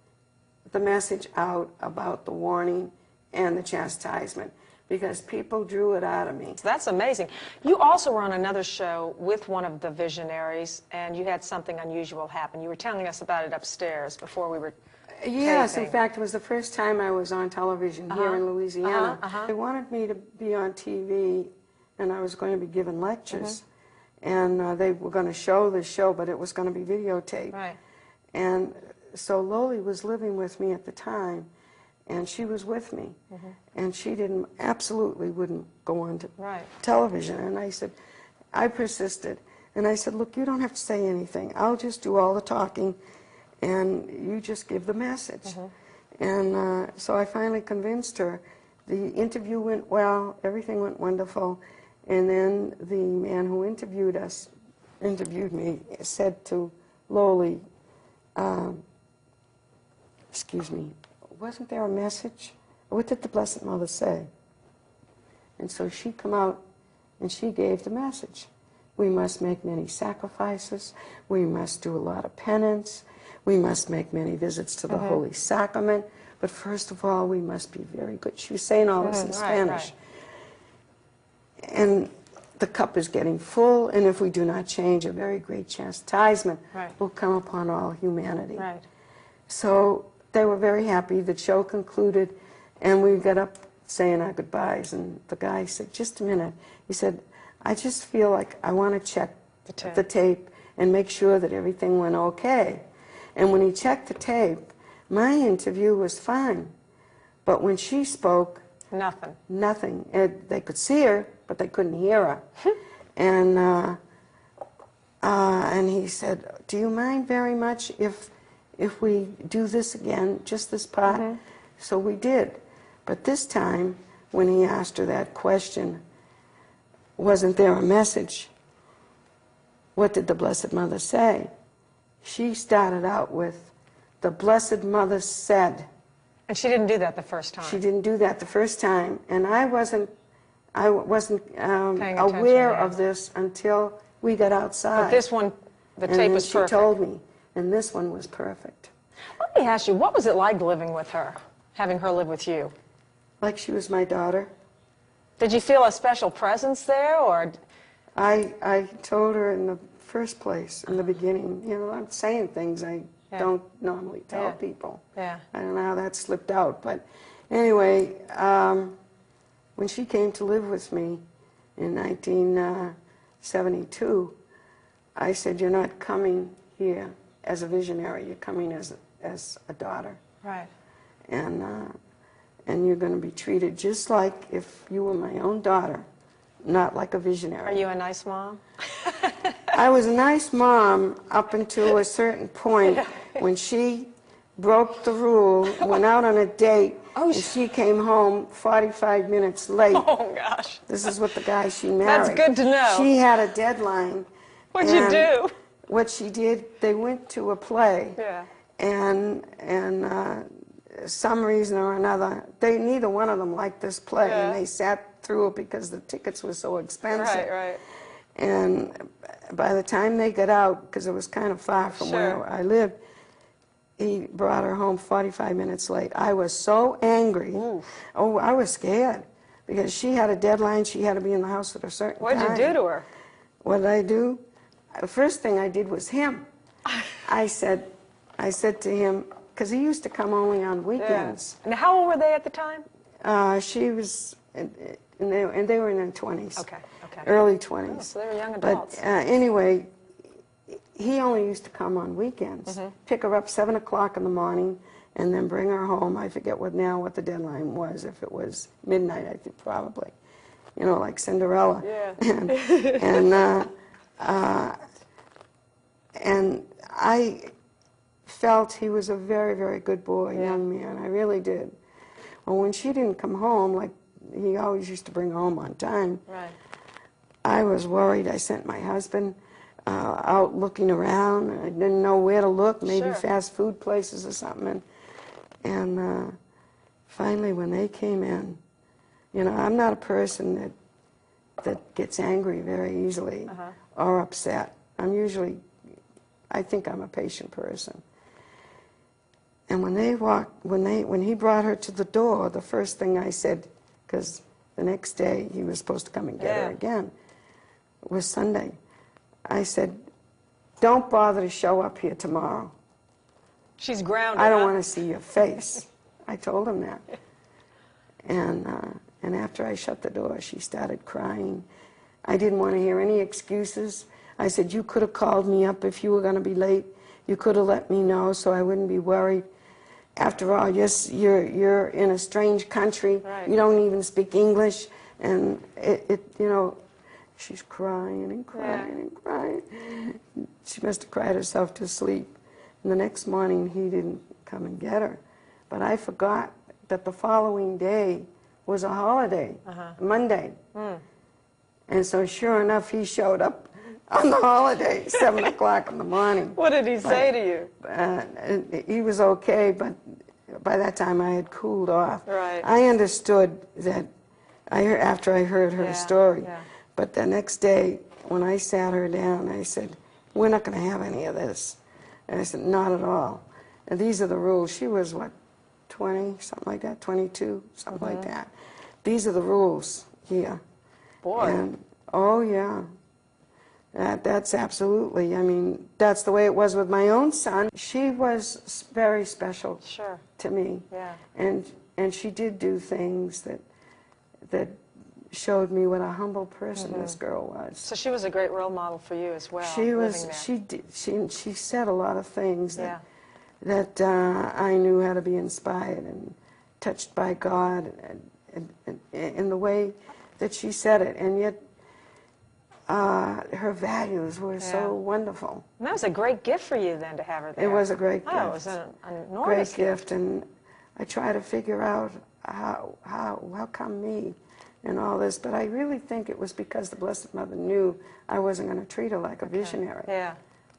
the message out about the warning and the chastisement, because people drew it out of me. That's amazing. You also were on another show with one of the visionaries, and you had something unusual happen. You were telling us about it upstairs before we were Yes, taping. in fact, it was the first time I was on television here in Louisiana. They wanted me to be on TV, and I was going to be giving lectures. And they were going to show the show, but it was going to be videotaped. Right. And so Loli was living with me at the time, and she was with me. And she absolutely wouldn't go on to television. And I said, I persisted. And I said, "Look, you don't have to say anything. I'll just do all the talking, and you just give the message." And so I finally convinced her. The interview went well, everything went wonderful. And then the man who interviewed me, said to Loli, excuse me, "Wasn't there a message? What did the Blessed Mother say?" And so she come out and she gave the message. We must make many sacrifices. We must do a lot of penance. We must make many visits to the Holy Sacrament. But first of all, we must be very good. She was saying all this in Spanish. And the cup is getting full, and if we do not change, a very great chastisement Right. will come upon all humanity. Right. So they were very happy. The show concluded, and we got up saying our goodbyes, and the guy said, just a minute. He said, I just feel like I want to check the tape and make sure that everything went okay. And when he checked the tape, my interview was fine. But when she spoke, Nothing. nothing. They could see her, but they couldn't hear her. And he said, do you mind very much if we do this again, just this part? Mm-hmm. So we did. But this time, when he asked her that question, wasn't there a message? What did the Blessed Mother say? She started out with, the Blessed Mother said. And she didn't do that the first time. She didn't do that the first time, and I wasn't Paying aware attention, of this until we got outside. But this one, the And tape then was perfect. She told me, and this one was perfect. Let me ask you, what was it like living with her, having her live with you? Like she was my daughter. Did you feel a special presence there, or? I told her in the first place, in the beginning, you know, I'm saying things I don't normally tell people. Yeah. I don't know how that slipped out, but anyway, when she came to live with me in 1972, I said, you're not coming here as a visionary, you're coming as a daughter. Right. And you're going to be treated just like if you were my own daughter, not like a visionary. Are you a nice mom? I was a nice mom up until a certain point when she broke the rule, went out on a date, and she came home 45 minutes late. Oh, gosh. This is what the guy she married. That's good to know. She had a deadline. What'd you do? What she did, they went to a play. Yeah. And some reason or another, neither one of them liked this play, and they sat through it because the tickets were so expensive. Right, right. And by the time they got out, because it was kind of far from where I lived, he brought her home 45 minutes late. I was so angry. Oof. Oh, I was scared because she had a deadline. She had to be in the house at a certain time. What'd you do to her? What did I do? The first thing I did was him. I said to him, because he used to come only on weekends. Yeah. And how old were they at the time? She was, and they were in their 20s. Okay, okay. Early 20s. Oh, so they were young adults. But anyway, he only used to come on weekends, pick her up 7 o'clock in the morning, and then bring her home. I forget what the deadline was, if it was midnight, I think probably. You know, like Cinderella. Yeah. And I felt he was a very, very good boy, young man. I really did. Well, when she didn't come home, like he always used to bring her home on time, right. I was worried. I sent my husband out looking around. I didn't know where to look, maybe fast food places or something. And finally, when they came in, you know, I'm not a person that gets angry very easily or upset. I think I'm a patient person. And when he brought her to the door, the first thing I said, because the next day he was supposed to come and get her again, was Sunday. I said, don't bother to show up here tomorrow. She's grounded. I don't want to see your face. I told him that. And after I shut the door, she started crying. I didn't want to hear any excuses. I said, you could have called me up if you were going to be late. You could have let me know so I wouldn't be worried. After all, yes, you're in a strange country. Right. You don't even speak English. And you know, she's crying and crying and crying. She must have cried herself to sleep. And the next morning, he didn't come and get her. But I forgot that the following day was a holiday, Monday. And so sure enough, he showed up on the holiday, 7 o'clock in the morning. What did he say to you? He was okay, but by that time I had cooled off. Right. I understood that after I heard her story. Yeah. But the next day, when I sat her down, I said, we're not going to have any of this. And I said, not at all. And these are the rules. She was, what, 20, something like that, 22, something like that. These are the rules here. Boy. Oh, yeah. That's absolutely, I mean, that's the way it was with my own son. She was very special to me. Yeah. And she did do things that showed me what a humble person this girl was. So she was a great role model for you as well. She was. She said a lot of things that I knew how to be inspired and touched by God, and in the way that she said it, and yet her values were so wonderful. And that was a great gift for you then to have her there. It was a great gift. Oh, it was an enormous gift, and I try to figure out how come me and all this, but I really think it was because the Blessed Mother knew I wasn't going to treat her like a visionary. Yeah.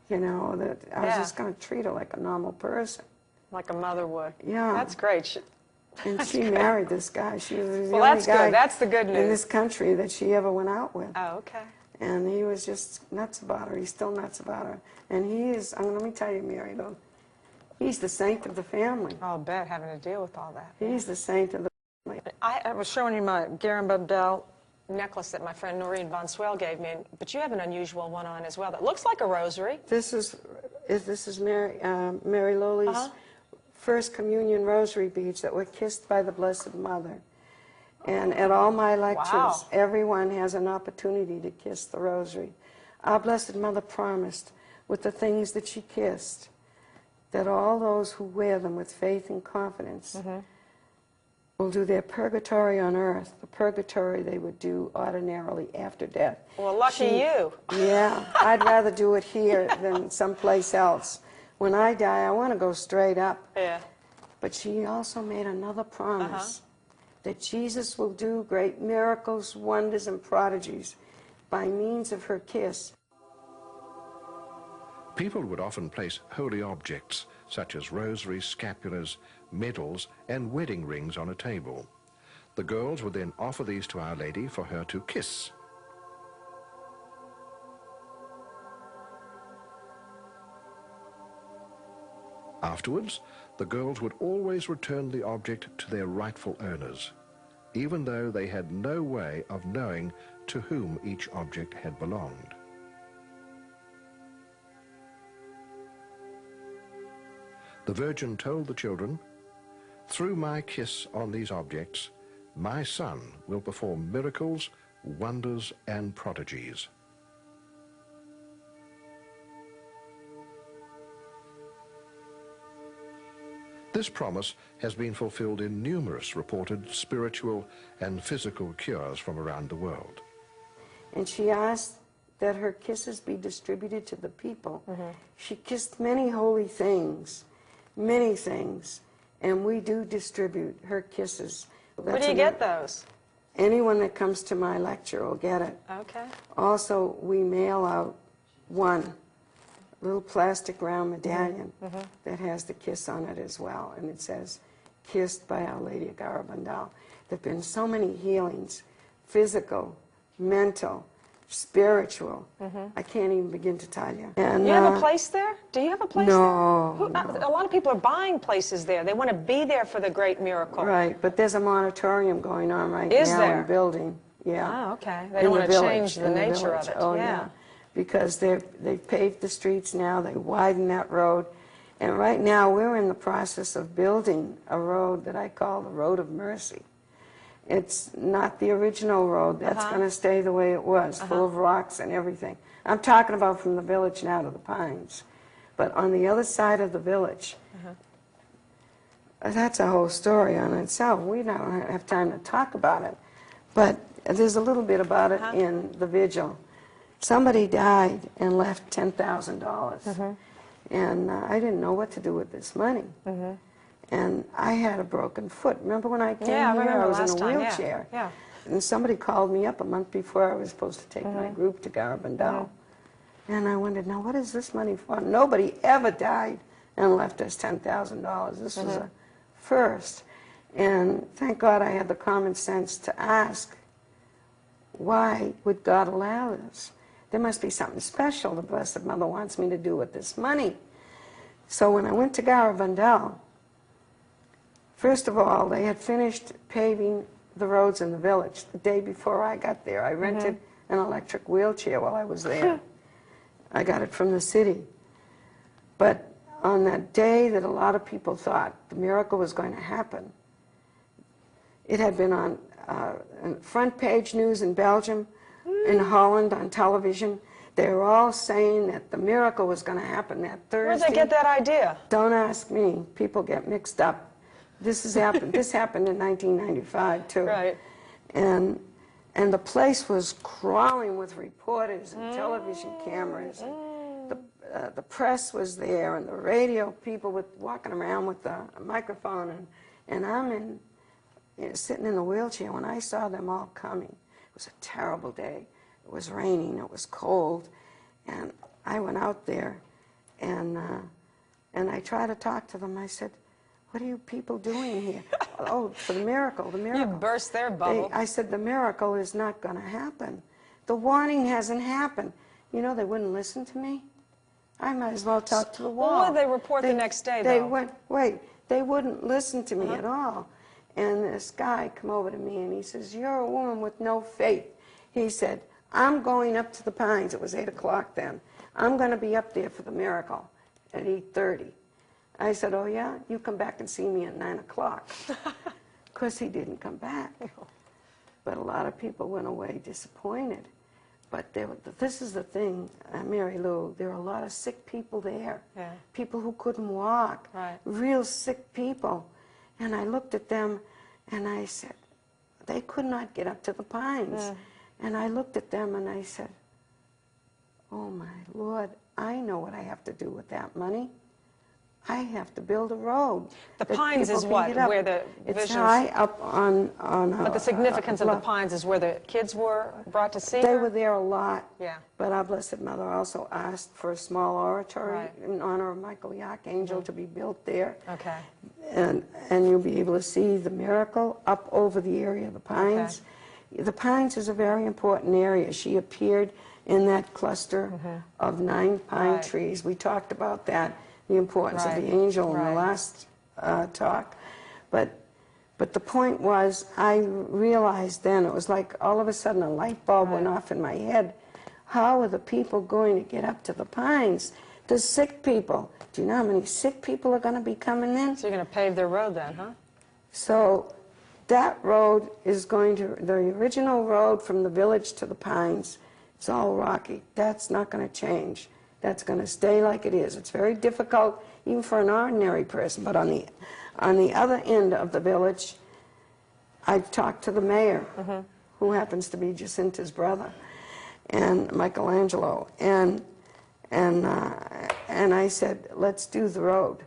You know, that I was just going to treat her like a normal person. Like a mother would. Yeah. That's great. And she married this guy. She was the well, only that's guy good. That's the good news. in this country that she ever went out with. Oh, okay. And he was just nuts about her. He's still nuts about her. And he is, let me tell you, Mary, though, he's the saint of the family. Oh, I'll bet, having to deal with all that. He's the saint of the family. I was showing you my Garanbandal necklace that my friend Noreen Von Swell gave me, but you have an unusual one on as well that looks like a rosary. This is Mary Lowley's first communion rosary beads that were kissed by the Blessed Mother. And at all my lectures, everyone has an opportunity to kiss the rosary. Our Blessed Mother promised, with the things that she kissed, that all those who wear them with faith and confidence will do their purgatory on earth, the purgatory they would do ordinarily after death. Well, lucky you. Yeah, I'd rather do it here than someplace else. When I die, I want to go straight up. Yeah. But she also made another promise that Jesus will do great miracles, wonders, and prodigies by means of her kiss. People would often place holy objects, such as rosaries, scapulars, medals, and wedding rings on a table. The girls would then offer these to Our Lady for her to kiss. Afterwards, the girls would always return the object to their rightful owners, even though they had no way of knowing to whom each object had belonged. The Virgin told the children, "Through my kiss on these objects, my son will perform miracles, wonders, and prodigies." This promise has been fulfilled in numerous reported spiritual and physical cures from around the world. And she asked that her kisses be distributed to the people. She kissed many holy things, and we do distribute her kisses. Where do you get those? Anyone that comes to my lecture will get it. Okay. Also, we mail out one little plastic round medallion that has the kiss on it as well, and it says, "Kissed by Our Lady of Garabandal." There have been so many healings, physical, mental, spiritual. I can't even begin to tell you. And, you have a place there? Do you have a place no, there? A lot of people are buying places there. They want to be there for the great miracle. Right, but there's a monatorium going on right now in the building. Yeah. Oh, okay. They don't want to change the nature of it. Oh, yeah. Because they've paved the streets now, they widened that road, and right now we're in the process of building a road that I call the Road of Mercy. It's not the original road. That's going to stay the way it was, full of rocks and everything. I'm talking about from the village now to the Pines. But on the other side of the village, that's a whole story on itself. We don't have time to talk about it. But there's a little bit about it in the vigil. Somebody died and left $10,000. And I didn't know what to do with this money. And I had a broken foot. Remember when I came here? I was in a wheelchair. Yeah. And somebody called me up a month before I was supposed to take my group to Garabandal. And I wondered, now what is this money for? Nobody ever died and left us $10,000. This was a first. And thank God I had the common sense to ask, why would God allow this? There must be something special the Blessed Mother wants me to do with this money. So when I went to Garabandal, first of all, they had finished paving the roads in the village. The day before I got there, I rented an electric wheelchair while I was there. I got it from the city. But on that day that a lot of people thought the miracle was going to happen, it had been on front page news in Belgium, in Holland, on television. They were all saying that the miracle was going to happen that Thursday. Where'd they get that idea? Don't ask me. People get mixed up. This happened in 1995 too. Right. And the place was crawling with reporters and television cameras. And the press was there, and the radio people were walking around with the microphone, and I'm sitting in the wheelchair when I saw them all coming. It was a terrible day. It was raining, it was cold, and I went out there, and I tried to talk to them. I said, "What are you people doing here?" "Oh, for the miracle, the miracle." You burst their bubble. I said, "The miracle is not going to happen. The warning hasn't happened." You know, they wouldn't listen to me. I might as well talk to the wall. Well, what did they report the next day, though? They wouldn't listen to me at all. And this guy come over to me and he says, "You're a woman with no faith." He said, "I'm going up to the Pines." It was 8 o'clock then. "I'm going to be up there for the miracle at 8:30. I said, "Oh, yeah? You come back and see me at 9 o'clock. Of course, he didn't come back. But a lot of people went away disappointed. But this is the thing, Mary Lou, there are a lot of sick people there. Yeah. People who couldn't walk. Right. Real sick people. And I looked at them and I said, they could not get up to the Pines. And I looked at them and I said, "Oh my Lord, I know what I have to do with that money. I have to build a road." The Pines is what? Where the It's visions... high up on But the significance of the Pines is where the kids were brought to see They her? were there a lot. Yeah. But our Blessed Mother also asked for a small oratory in honor of Michael the Archangel to be built there. Okay. And you'll be able to see the miracle up over the area of the Pines. Okay. The Pines is a very important area. She appeared in that cluster of 9 pine trees. We talked about that, the importance of the angel in the last talk. But the point was, I realized then, it was like all of a sudden a light bulb went off in my head. How are the people going to get up to the Pines? The sick people. Do you know how many sick people are going to be coming in? So you're going to pave their road then, huh? So that road is going to, the original road from the village to the Pines, it's all rocky. That's not going to change. That's going to stay like it is. It's very difficult even for an ordinary person. But on the other end of the village, I've talked to the mayor, who happens to be Jacinta's brother, and Michelangelo, and I said, "Let's do the road."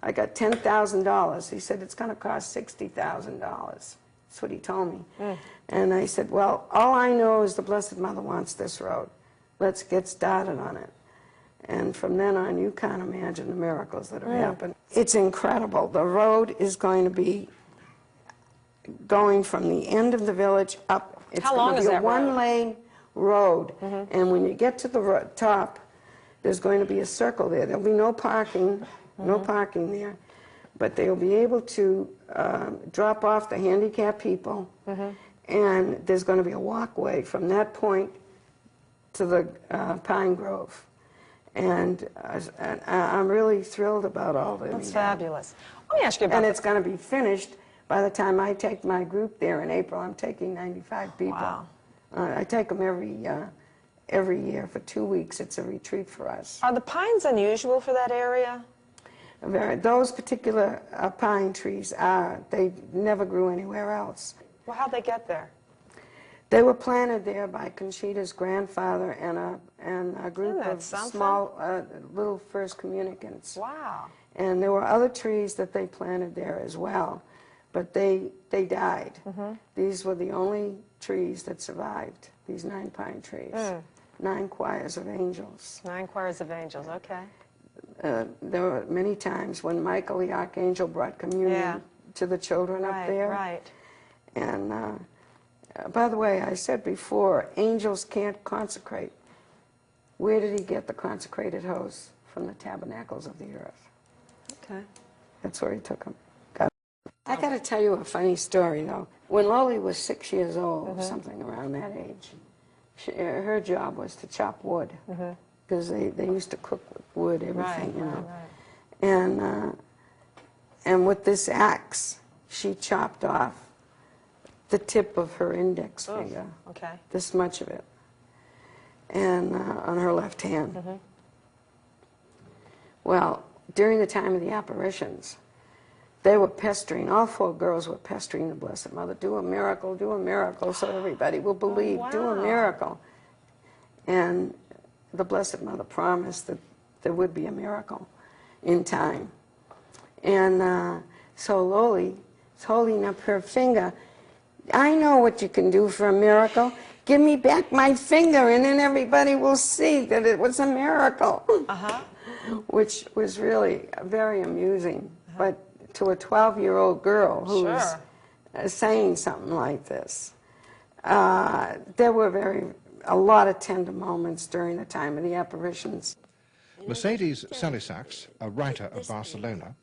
I got $10,000. He said, "It's going to cost $60,000. That's what he told me. And I said, "Well, all I know is the Blessed Mother wants this road. Let's get started on it." And from then on, you can't imagine the miracles that have happened. It's incredible. The road is going to be going from the end of the village up. It's How long is going to that be a one-lane road. And when you get to the top, there's going to be a circle there. There'll be no parking, no parking there. But they'll be able to drop off the handicapped people. And there's going to be a walkway from that point to the Pine Grove. And I'm really thrilled about all this. That's fabulous. Let me ask you about And it's going to be finished by the time I take my group there in April. I'm taking 95 people. Wow. I take them every year for 2 weeks. It's a retreat for us. Are the Pines unusual for that area? Those particular pine trees are. They never grew anywhere else. Well, how'd they get there? They were planted there by Conchita's grandfather and a group of small, little first communicants. Wow. And there were other trees that they planted there as well, but they died. These were the only trees that survived, these 9 pine trees. 9 choirs of angels. 9 choirs of angels, okay. There were many times when Michael the Archangel brought communion to the children up there. Right. And by the way, I said before, angels can't consecrate. Where did he get the consecrated hosts? From the tabernacles of the earth. Okay. That's where he took them. I got to tell you a funny story, though. When Loli was 6 years old, something around that age, her job was to chop wood, because they used to cook with wood, everything, you know. And with this axe, she chopped off the tip of her index finger, this much of it, and on her left hand. Well, during the time of the apparitions, they were pestering, all 4 girls were pestering the Blessed Mother, do a miracle, so everybody will believe, do a miracle. And the Blessed Mother promised that there would be a miracle in time. And so Loli is holding up her finger. I know what you can do for a miracle. Give me back my finger, and then everybody will see that it was a miracle. Which was really very amusing. But to a 12-year-old girl who was saying something like this, there were a lot of tender moments during the time of the apparitions. Mercedes Salisax, a writer of Barcelona,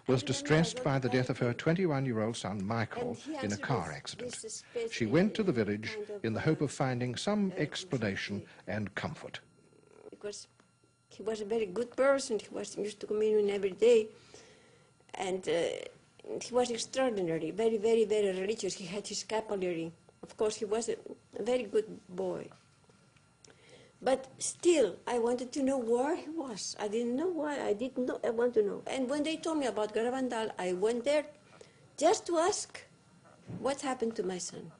was distressed by the death of her 21-year-old son Michael in a car accident. She went to the village in the hope of finding some explanation and comfort. Because he was a very good person, he was used to communion every day, and he was extraordinary, very, very, very religious. He had his scapulary. Of course, he was a very good boy. But still, I wanted to know where he was. I didn't know why. I want to know. And when they told me about Garanbandal, I went there just to ask what happened to my son.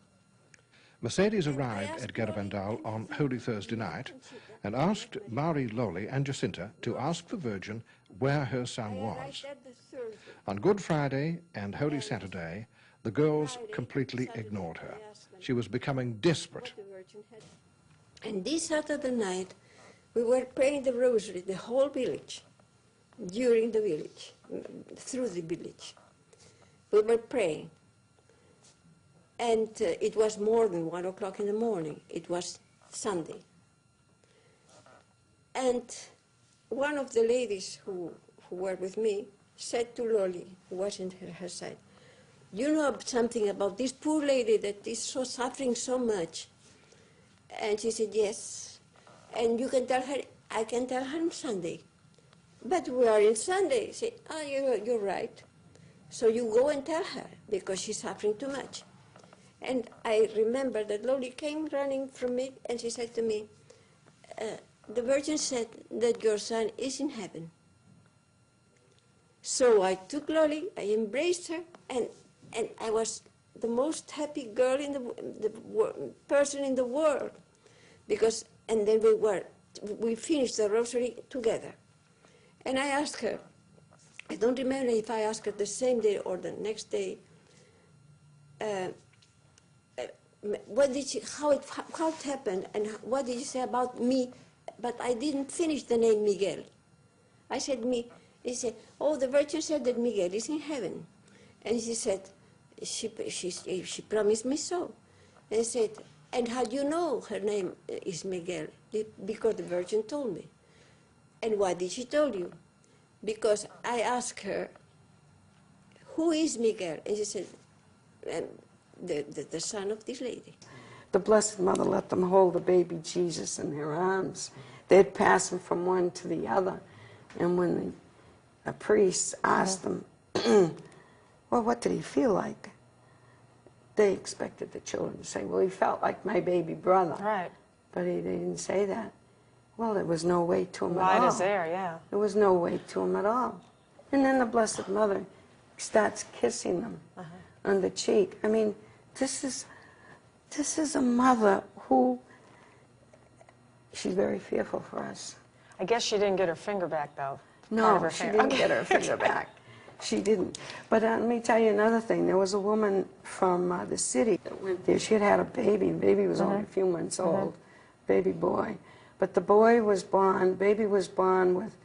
Mercedes arrived at Garanbandal on Holy Thursday night and asked Marie Loli and Jacinta to ask the Virgin where her son was. On Good Friday and Holy Saturday, the girls completely ignored her. She was becoming desperate. And this Saturday night, we were praying the rosary, the whole village, during the village, through the village. We were praying. And it was more than 1 o'clock in the morning. It was Sunday. And one of the ladies who were with me said to Loli, who was in her side, "You know something about this poor lady that is so suffering so much?" And she said, "Yes." "And you can tell her, I can tell her on Sunday." "But we are in Sunday." She said, "Ah, you're right. So you go and tell her, because she's suffering too much." And I remember that Loli came running from me, and she said to me, "The Virgin said that your son is in heaven." So I took Loli, I embraced her, and I was the most happy girl in person in the world, because, and then we finished the rosary together. And I asked her, I don't remember if I asked her the same day or the next day, what did she, how it happened, and what did you say about me? But I didn't finish the name Miguel. I said, he said, "Oh, the Virgin said that Miguel is in heaven." And she said, she promised me so. And I said, "And how do you know her name is Miguel?" "Because the Virgin told me." "And why did she tell you?" "Because I asked her, who is Miguel?" And she said, the son of this lady. The Blessed Mother let them hold the baby Jesus in their arms. They'd pass him from one to the other. And when the priests asked them, well, what did he feel like? They expected the children to say, well, he felt like my baby brother. Right. But they didn't say that. Well, there was no weight to him at all. Light is there, yeah. There was no weight to him at all. And then the Blessed Mother starts kissing them on the cheek. I mean, this is a mother who, she's very fearful for us. I guess she didn't get her finger back, though. No, she didn't get her finger back. She didn't. But let me tell you another thing. There was a woman from the city that went there. She had had a baby. The baby was only a few months old, baby boy. But the boy was born, baby was born with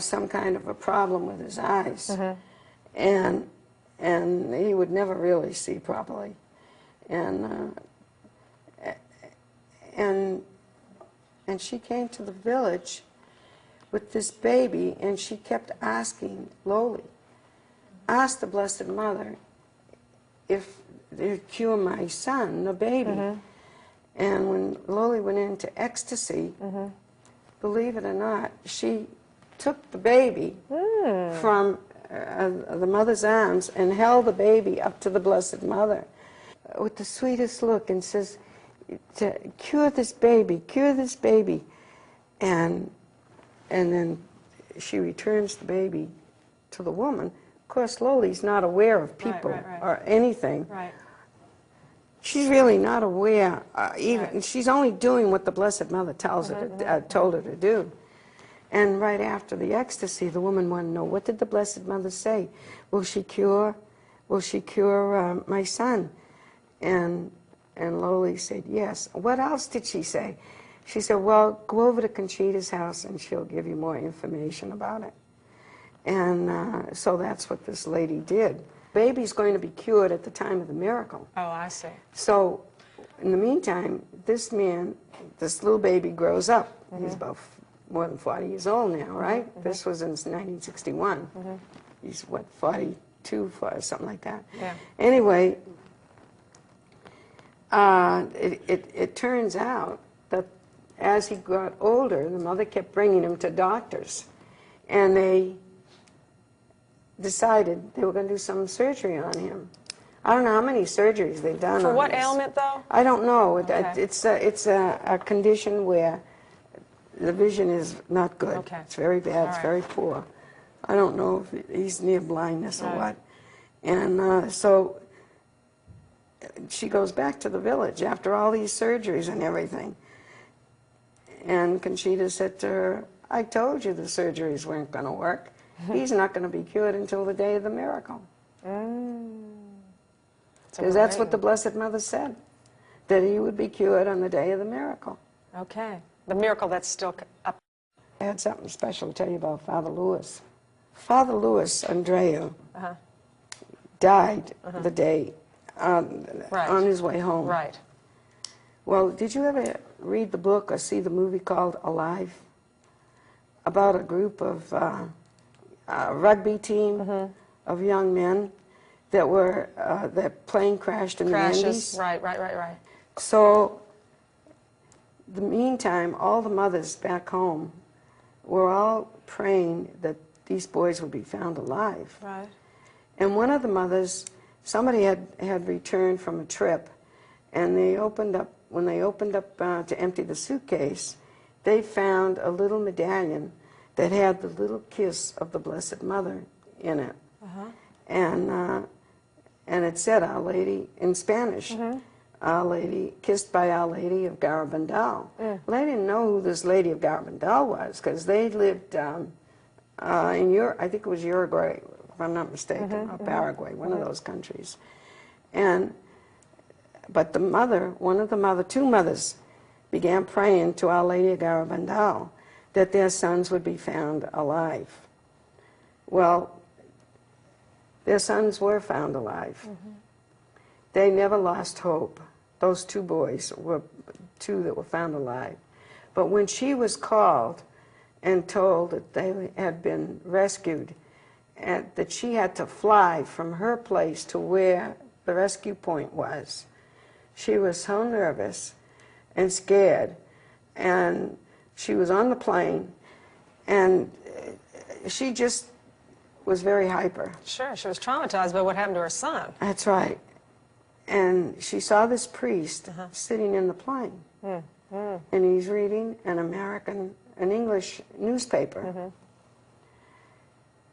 some kind of a problem with his eyes. And he would never really see properly. And she came to the village with this baby, and she kept asking Loli, ask the Blessed Mother if they'd cure my son, the baby. And when Loli went into ecstasy, believe it or not, she took the baby from the mother's arms and held the baby up to the Blessed Mother with the sweetest look and says, cure this baby, cure this baby. And then she returns the baby to the woman. Of course, Loli's not aware of people or anything. Right. She's really not aware, even she's only doing what the Blessed Mother tells her told her to do. And right after the ecstasy, the woman wanted to know, what did the Blessed Mother say? Will she cure my son? And Loli said, yes. What else did she say? She said, well, go over to Conchita's house and she'll give you more information about it. And so that's what this lady did. Baby's going to be cured at the time of the miracle. Oh, I see. So in the meantime, this man, this little baby grows up. He's about more than 40 years old now, right? This was in 1961. He's, what, 42, something like that. Yeah. Anyway, it turns out that as he got older, the mother kept bringing him to doctors. And they decided they were going to do some surgery on him. I don't know how many surgeries they've done For on what this. ailment, though? I don't know. Okay. It's a condition where the vision is not good. Okay. It's very bad. All It's right. very poor. I don't know if he's near blindness or what. And so she goes back to the village after all these surgeries and everything. And Conchita said to her, I told you the surgeries weren't going to work. He's not going to be cured until the day of the miracle. Because that's what the Blessed Mother said, that he would be cured on the day of the miracle. Okay. The miracle that's still up. I had something special to tell you about Father Louis. Father Louis Andreu died the day on his way home. Right. Well, did you ever read the book or see the movie called Alive? About a group of rugby team of young men that were, that plane crashed in the Andes. Right. So, the meantime, all the mothers back home were all praying that these boys would be found alive. Right. And one of the mothers, somebody had returned from a trip, and they opened up, when they opened up to empty the suitcase, they found a little medallion that had the little kiss of the Blessed Mother in it. And it said, Our Lady, in Spanish, Our Lady, kissed by Our Lady of Garabandal. Well, they didn't know who this Lady of Garabandal was, because they lived in Europe, I think it was Uruguay, if I'm not mistaken, or Paraguay, one of those countries. But the mother, two mothers, began praying to Our Lady of Garabandal that their sons would be found alive. Well, their sons were found alive. They never lost hope. Those two boys were two that were found alive. But when she was called and told that they had been rescued, and that she had to fly from her place to where the rescue point was, she was so nervous and scared, and she was on the plane, and she just was very hyper. Sure, she was traumatized by what happened to her son. That's right. And she saw this priest sitting in the plane, and he's reading an English newspaper.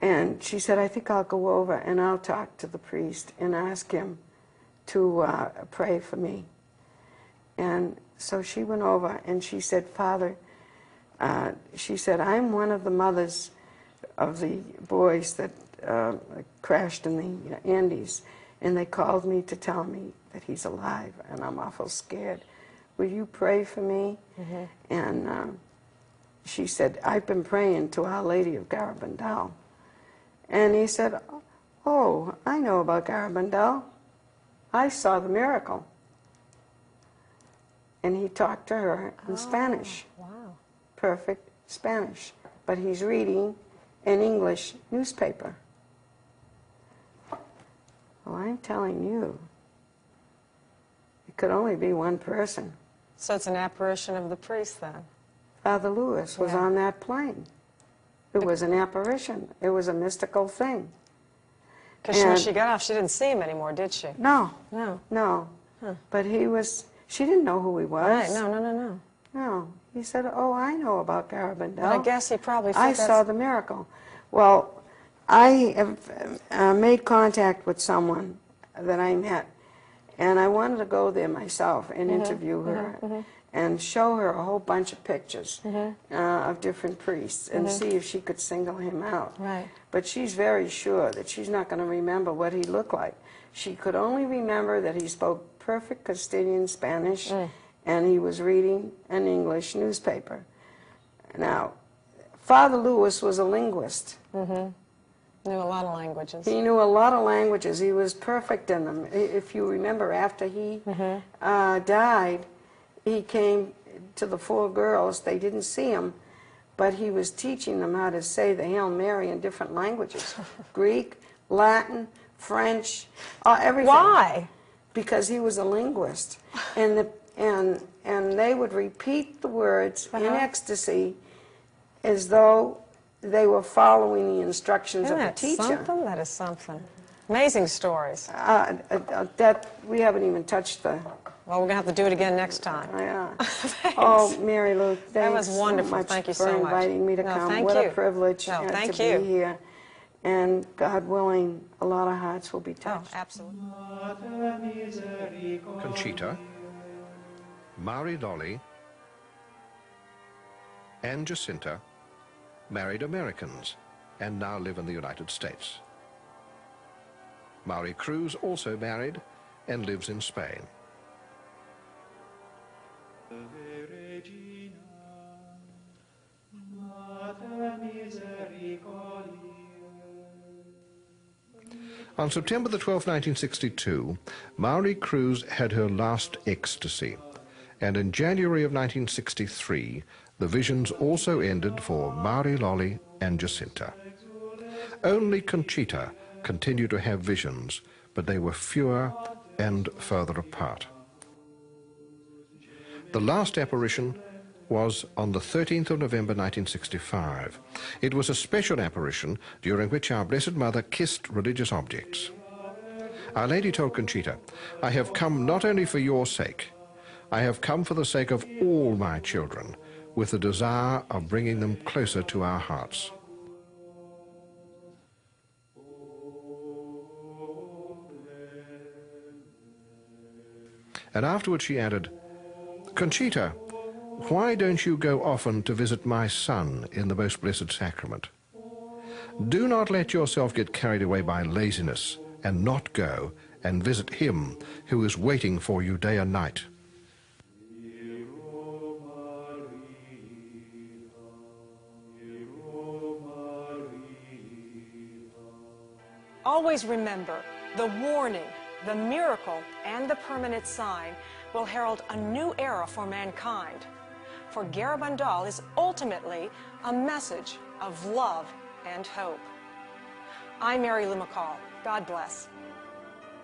And she said, I think I'll go over and I'll talk to the priest and ask him to pray for me. And so she went over and she said, Father, she said, I'm one of the mothers of the boys that crashed in the Andes, and they called me to tell me that he's alive, and I'm awful scared. Will you pray for me? And she said, I've been praying to Our Lady of Garabandal. And he said, oh, I know about Garabandal. I saw the miracle. And he talked to her in Spanish. Wow. Perfect Spanish. But he's reading an English newspaper. Well, I'm telling you, it could only be one person So it's an apparition of the priest, then? Father Lewis was on that plane. It was an apparition. It was a mystical thing. Because when she got off, she didn't see him anymore, did she? No. No. No. Huh. But he was, she didn't know who he was. Right, no. No. He said, oh, I know about Garabandal. But I guess he probably thought I saw the miracle. Well, I have made contact with someone that I met, and I wanted to go there myself and interview her and show her a whole bunch of pictures of different priests and see if she could single him out. Right. But she's very sure that she's not going to remember what he looked like. She could only remember that he spoke perfect Castilian Spanish and he was reading an English newspaper. Now, Father Lewis was a linguist. Knew a lot of languages. He knew a lot of languages. He was perfect in them. If you remember, after he died, he came to the 4 girls. They didn't see him, but he was teaching them how to say the Hail Mary in different languages. Greek, Latin, French, everything. Why? Because he was a linguist. And they would repeat the words in ecstasy as though they were following the instructions of the teacher. Something? That is something. Amazing stories. That we haven't even touched the... Well, we're going to have to do it again next time. Yeah. Oh, Mary Lou, thanks that was wonderful. so much Thank you for so much. inviting me to come. Thank what you. A privilege No, thank to you. be here. And God willing, a lot of hearts will be touched. Oh, absolutely. Conchita, Mari Lolly, and Jacinta married Americans and now live in the United States. Mari Cruz also married and lives in Spain. On September the 12th, 1962, Mari Cruz had her last ecstasy, and in January of 1963, the visions also ended for Mari Lolly and Jacinta. Only Conchita continued to have visions, but they were fewer and further apart. The last apparition was on the 13th of November 1965. It was a special apparition during which our Blessed Mother kissed religious objects. Our Lady told Conchita, "I have come not only for your sake, I have come for the sake of all my children, with the desire of bringing them closer to our hearts." And afterwards she added, "Conchita, why don't you go often to visit my son in the Most Blessed Sacrament? Do not let yourself get carried away by laziness and not go and visit him who is waiting for you day and night." Always remember, the warning, the miracle, and the permanent sign will herald a new era for mankind. For Garabandal is ultimately a message of love and hope. I'm Mary Lou McCall. God bless.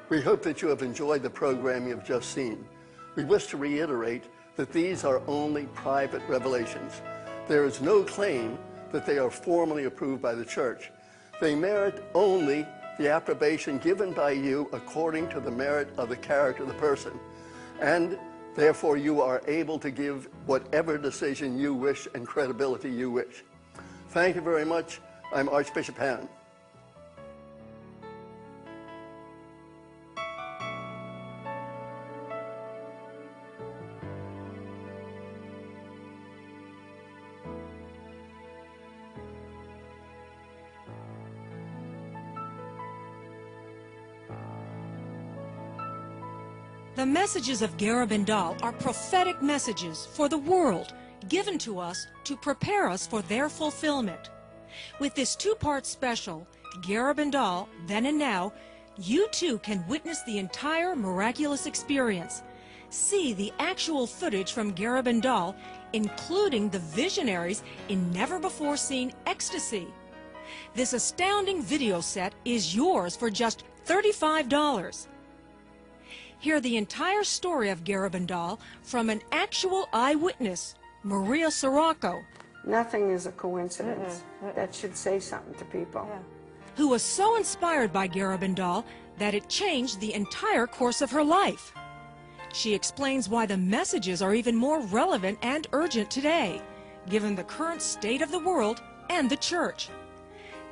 We hope that you have enjoyed the program you have just seen. We wish to reiterate that these are only private revelations. There is no claim that they are formally approved by the Church. They merit only the approbation given by you according to the merit of the character of the person. And therefore you are able to give whatever decision you wish and credibility you wish. Thank you very much. I'm Archbishop Hann. The messages of Garabandal are prophetic messages for the world, given to us to prepare us for their fulfillment. With this two-part special, Garabandal, Then and Now, you too can witness the entire miraculous experience. See the actual footage from Garabandal, including the visionaries in never-before-seen ecstasy. This astounding video set is yours for just $35. Hear the entire story of Garabandal from an actual eyewitness, Maria Sirocco, Nothing is a coincidence. That should say something to people. who was so inspired by Garabandal that it changed the entire course of her life. She explains why the messages are even more relevant and urgent today, given the current state of the world and the church.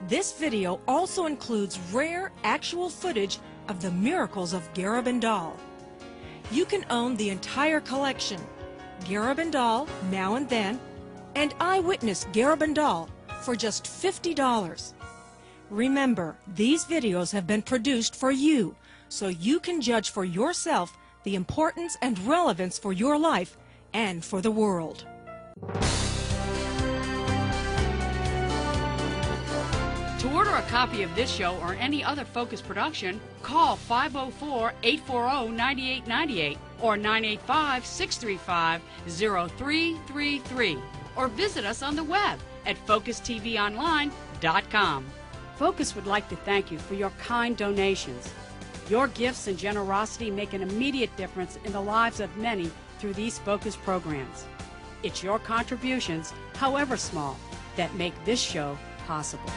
This video also includes rare, actual footage of the miracles of Garabandal. You can own the entire collection, Garabandal Now and Then, and Eyewitness Garabandal for just $50. Remember, these videos have been produced for you, so you can judge for yourself the importance and relevance for your life and for the world. To order a copy of this show or any other Focus production, call 504-840-9898 or 985-635-0333 or visit us on the web at FocusTVOnline.com. Focus would like to thank you for your kind donations. Your gifts and generosity make an immediate difference in the lives of many through these Focus programs. It's your contributions, however small, that make this show possible.